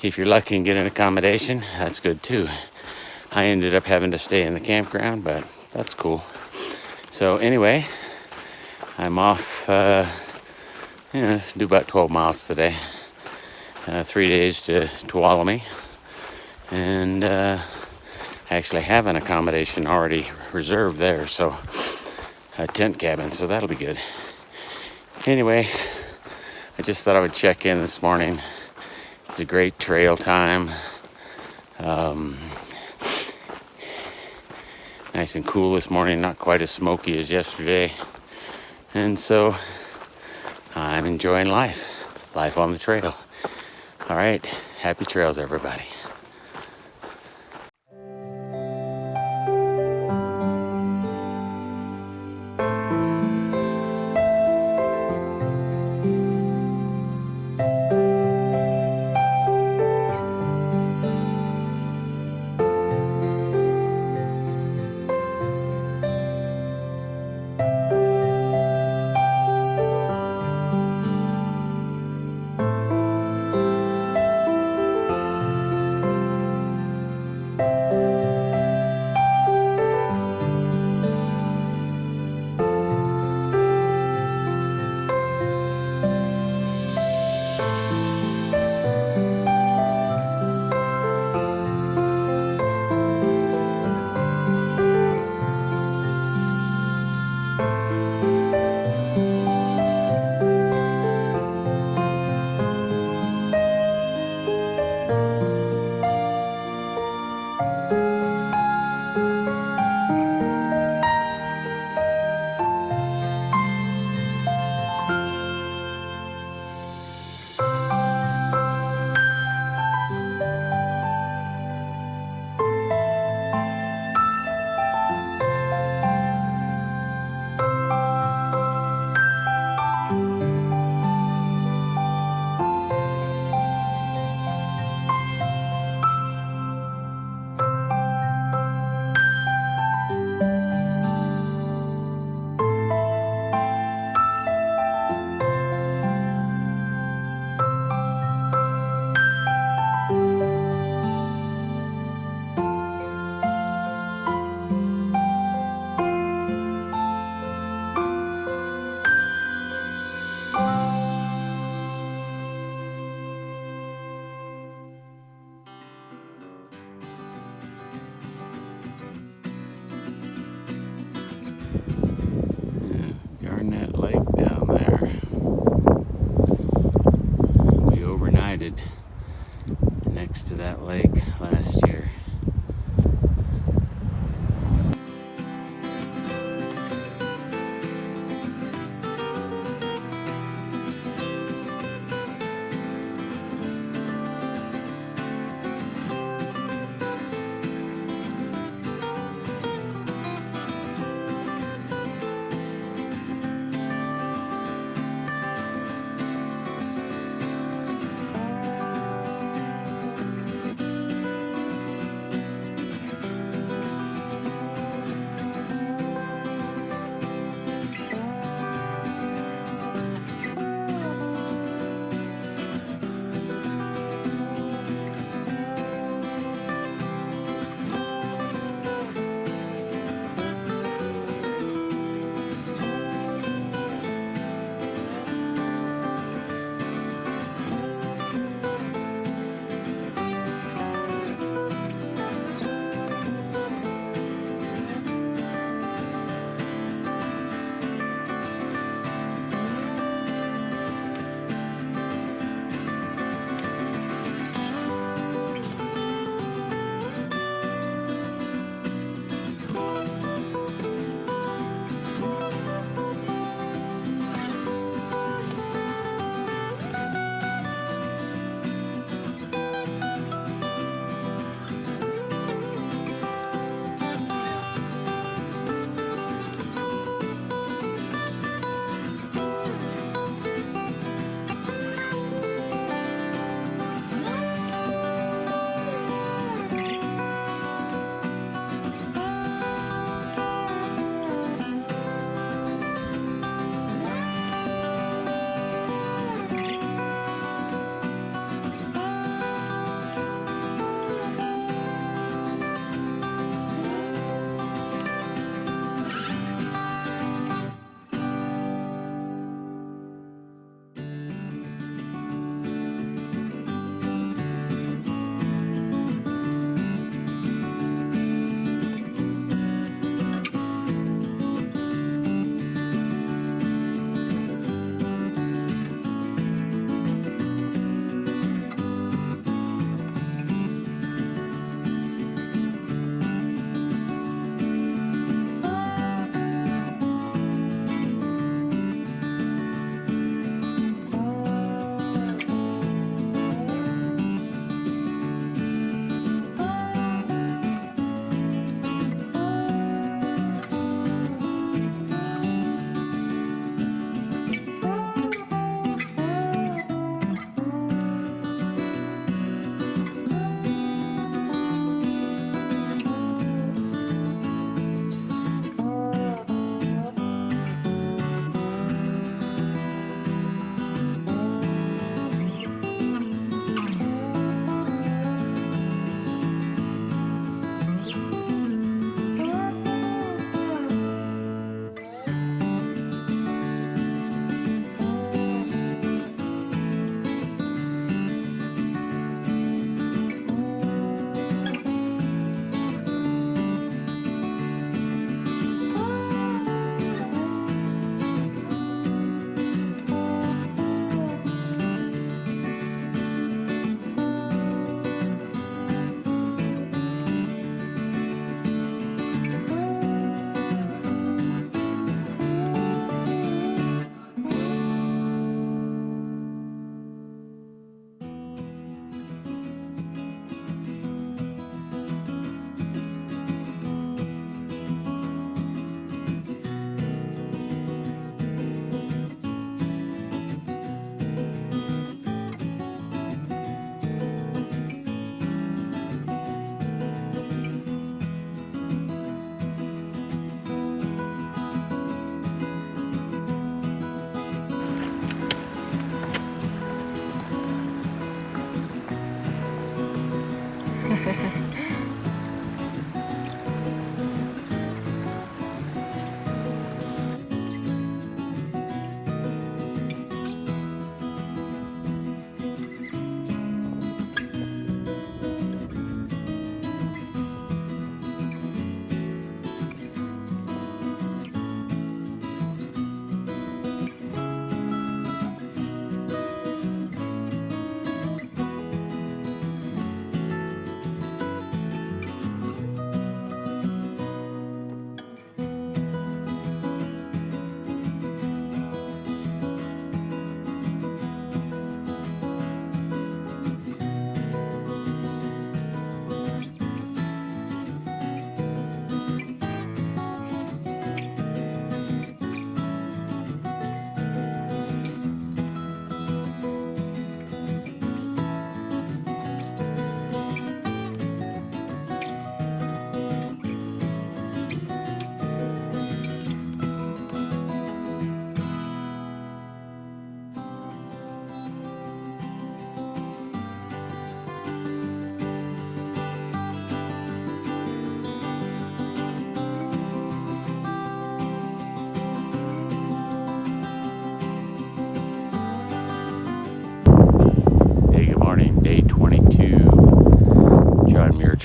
if you're lucky and get an accommodation, that's good too. I ended up having to stay in the campground, but that's cool. So anyway, I'm off do about 12 miles today. 3 days to Tuolumne, and I actually have an accommodation already reserved there, so a tent cabin, so that'll be good. Anyway, I just thought I would check in this morning. It's a great trail time. Nice and cool this morning, not quite as smoky as yesterday. And so I'm enjoying life on the trail. All right, happy trails, everybody.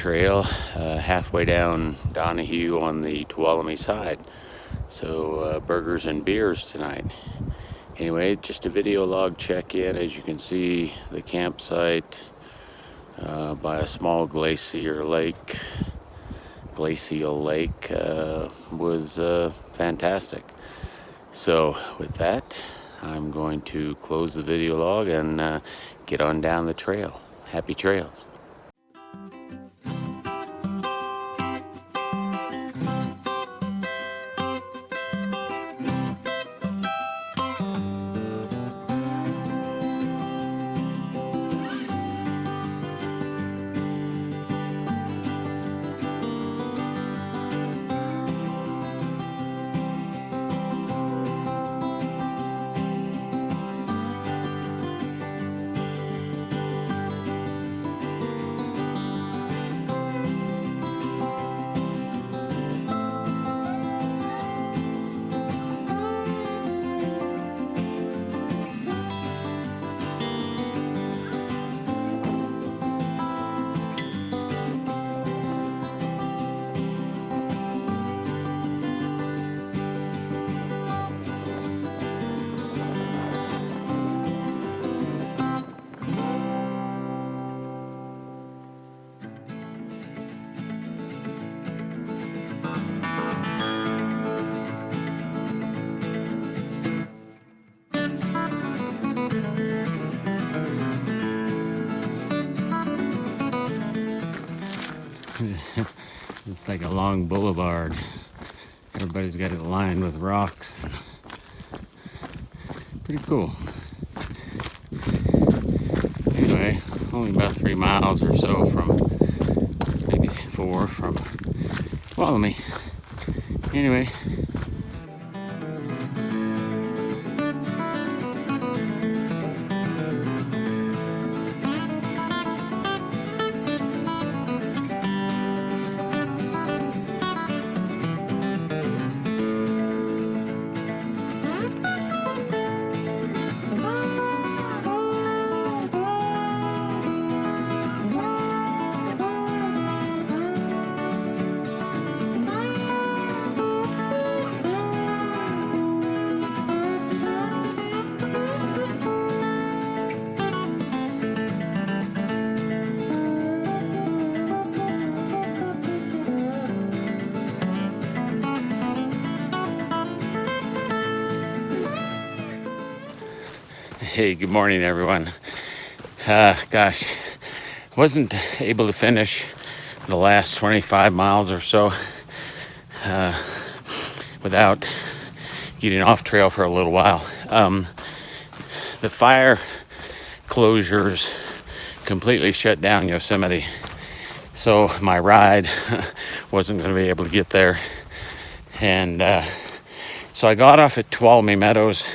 trail halfway down Donahue on the Tuolumne side. So burgers and beers tonight. Anyway, just a video log check-in. As you can see, the campsite by a small glacial lake was fantastic. So with that, I'm going to close the video log and get on down the trail. Happy trails. It's like a long boulevard. Everybody's got it lined with rocks. Pretty cool. Anyway, only about 3 miles or so from, maybe 4 from Tuolumne. Anyway. Hey, good morning, everyone. Gosh, wasn't able to finish the last 25 miles or so without getting off trail for a little while. The fire closures completely shut down Yosemite, so my ride wasn't going to be able to get there. And so I got off at Tuolumne Meadows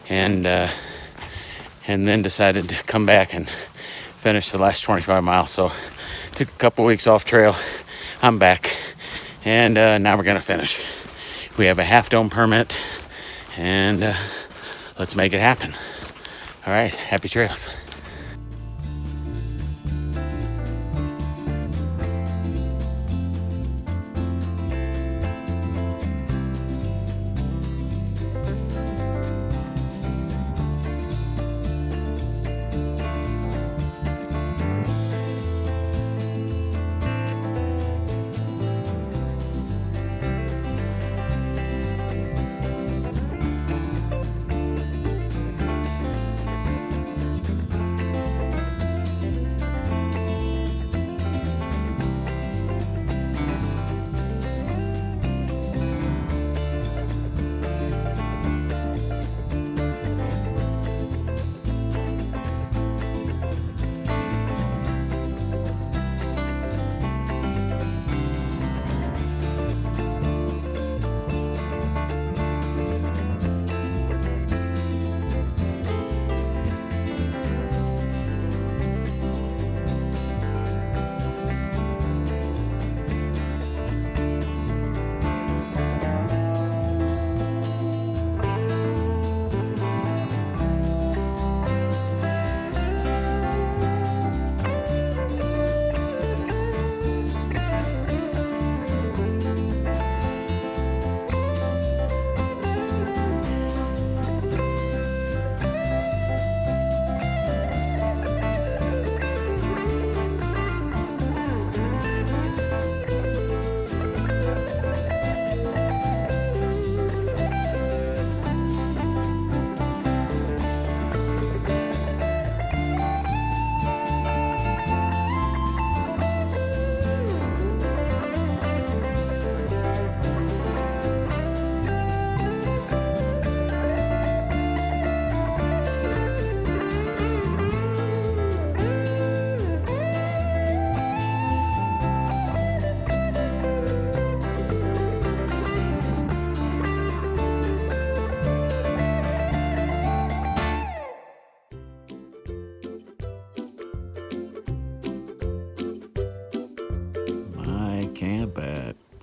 and then decided to come back and finish the last 25 miles. So took a couple weeks off trail. I'm back, and now we're gonna finish. We have a half dome permit, and let's make it happen. All right, happy trails.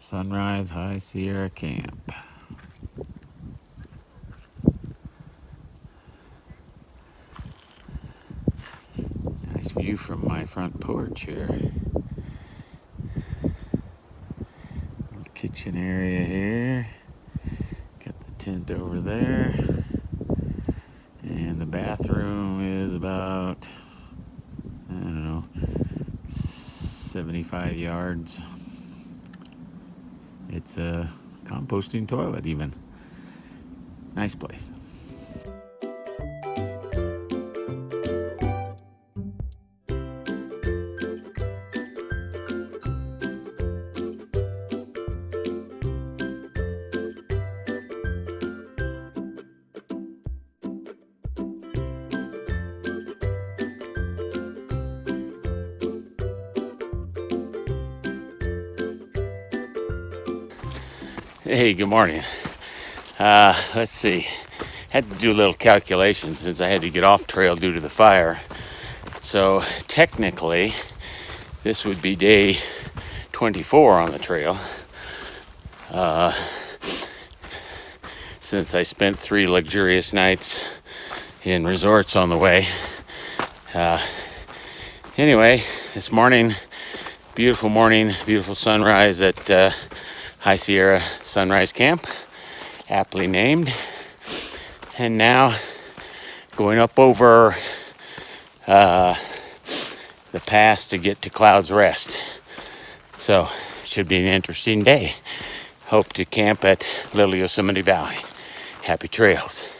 Sunrise High Sierra Camp. Nice view from my front porch here. Kitchen area here. Got the tent over there. And the bathroom is about, I don't know, 75 yards. It's a composting toilet even. Nice place. Hey, good morning. Let's see. Had to do a little calculation since I had to get off trail due to the fire. So technically, this would be day 24 on the trail. Since I spent 3 luxurious nights in resorts on the way. Anyway, this morning, beautiful sunrise at High Sierra Sunrise Camp, aptly named. And now going up over the pass to get to Cloud's Rest. So should be an interesting day. Hope to camp at Little Yosemite Valley. Happy trails.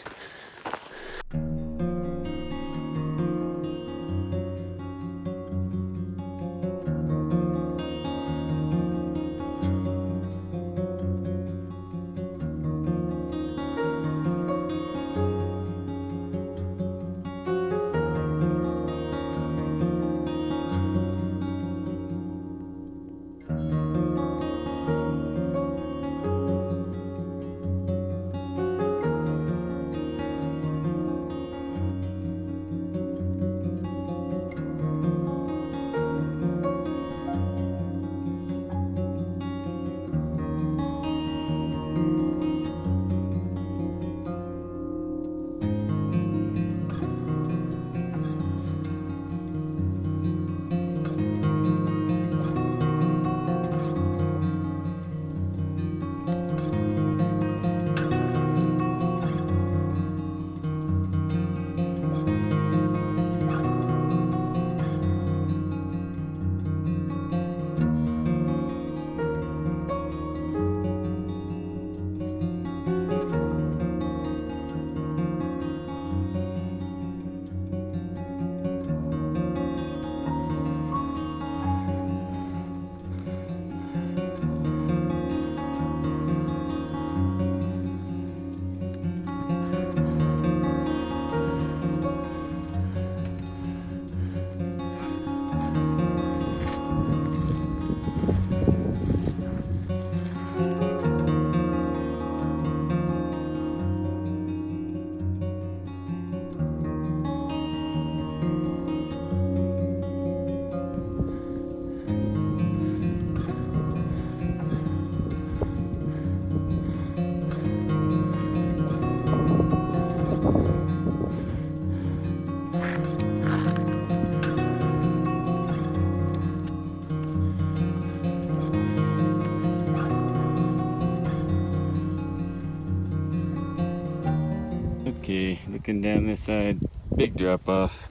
Okay, looking down this side, big drop off.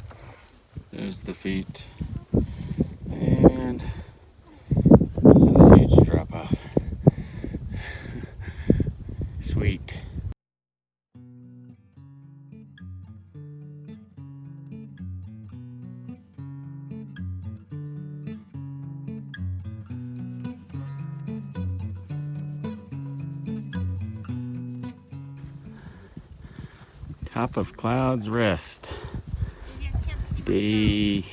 There's the feet. And another huge drop off. Sweet. Top of Cloud's Rest, day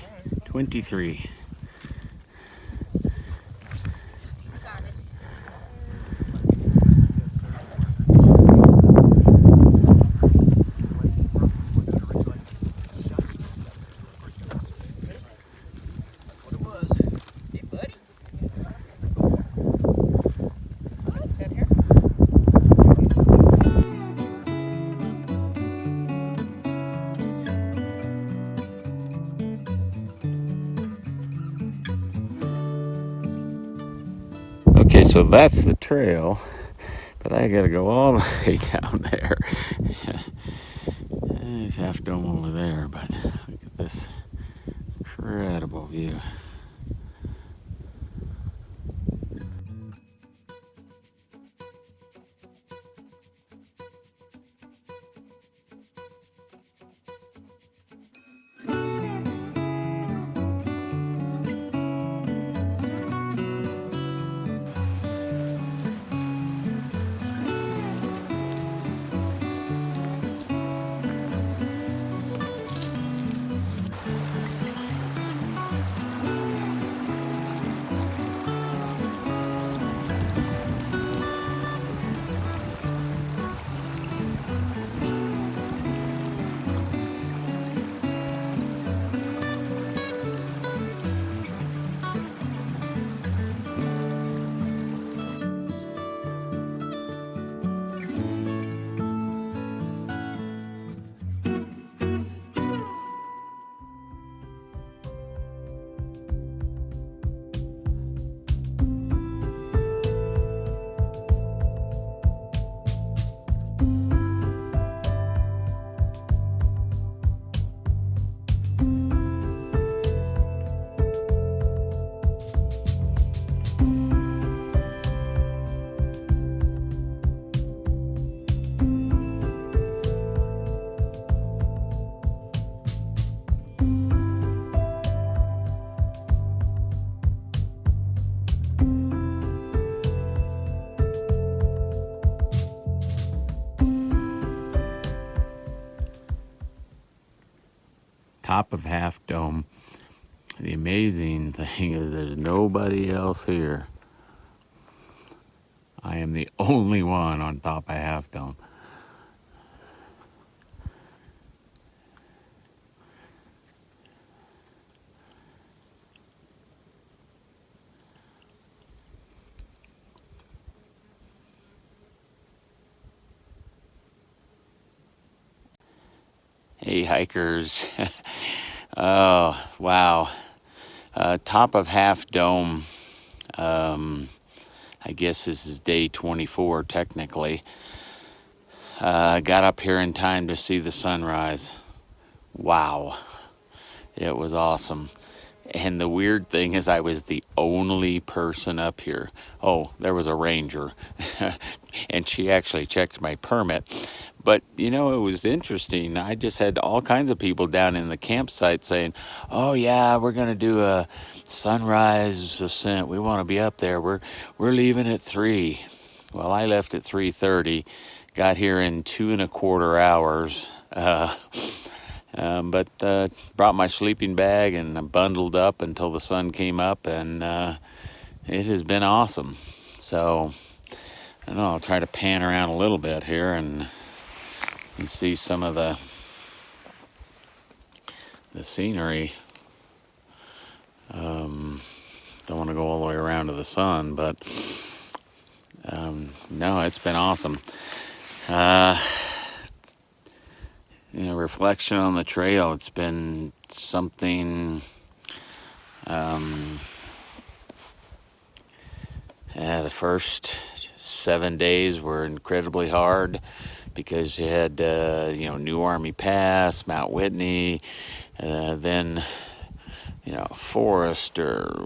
23. So that's the trail, but I gotta go all the way down there. There's Half Dome over there, but look at this incredible view. Top of Half Dome. The amazing thing is there's nobody else here. I am the only one on top of Half Dome. Hey hikers. Oh, wow. Top of Half Dome. I guess this is day 24 technically. Got up here in time to see the sunrise. Wow. It was awesome. And the weird thing is I was the only person up here. Oh, there was a ranger. And she actually checked my permit. But, you know, it was interesting. I just had all kinds of people down in the campsite saying, oh, yeah, we're going to do a sunrise ascent. We want to be up there. We're leaving at 3. Well, I left at 3:30. Got here in 2.25 hours. But brought my sleeping bag and bundled up until the sun came up, and it has been awesome. So, I don't know, I'll try to pan around a little bit here and you see some of the scenery. Don't want to go all the way around to the sun, but no, it's been awesome. You know, reflection on the trail, it's been something. The first 7 days were incredibly hard because you had, you know, New Army Pass, Mount Whitney, then, you know, Forester,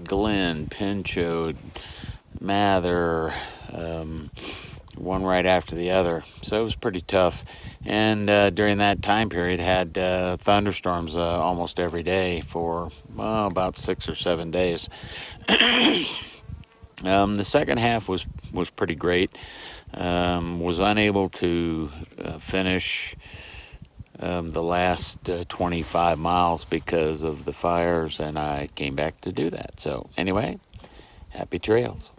Glen, Pinchot, Mather, one right after the other. So it was pretty tough. And during that time period had thunderstorms almost every day for about 6 or 7 days. The second half was pretty great. Was unable to finish the last 25 miles because of the fires, and I came back to do that. So anyway, happy trails.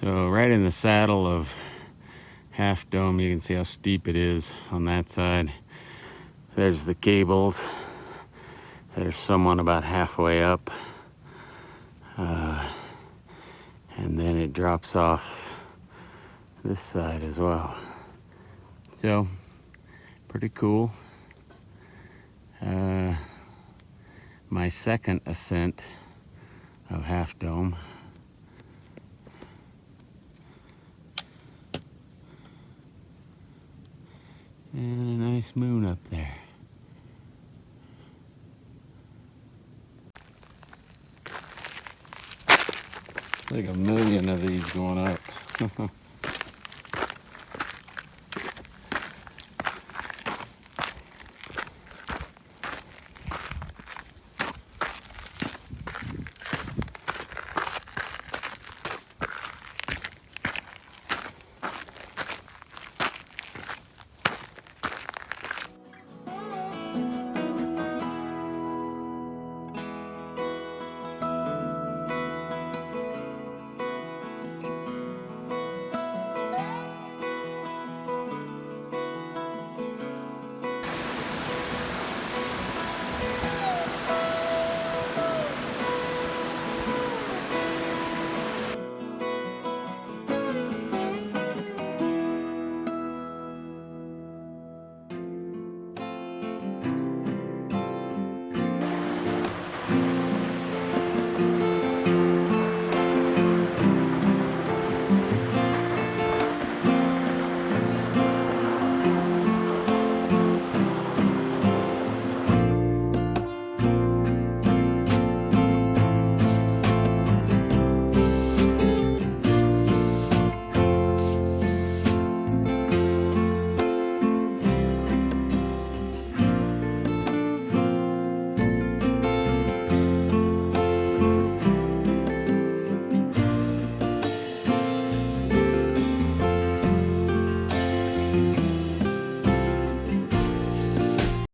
So right in the saddle of Half Dome, you can see how steep it is on that side. There's the cables. There's someone about halfway up. And then it drops off this side as well. So, pretty cool. My second ascent of Half Dome. And a nice moon up there. Like a million of these going up.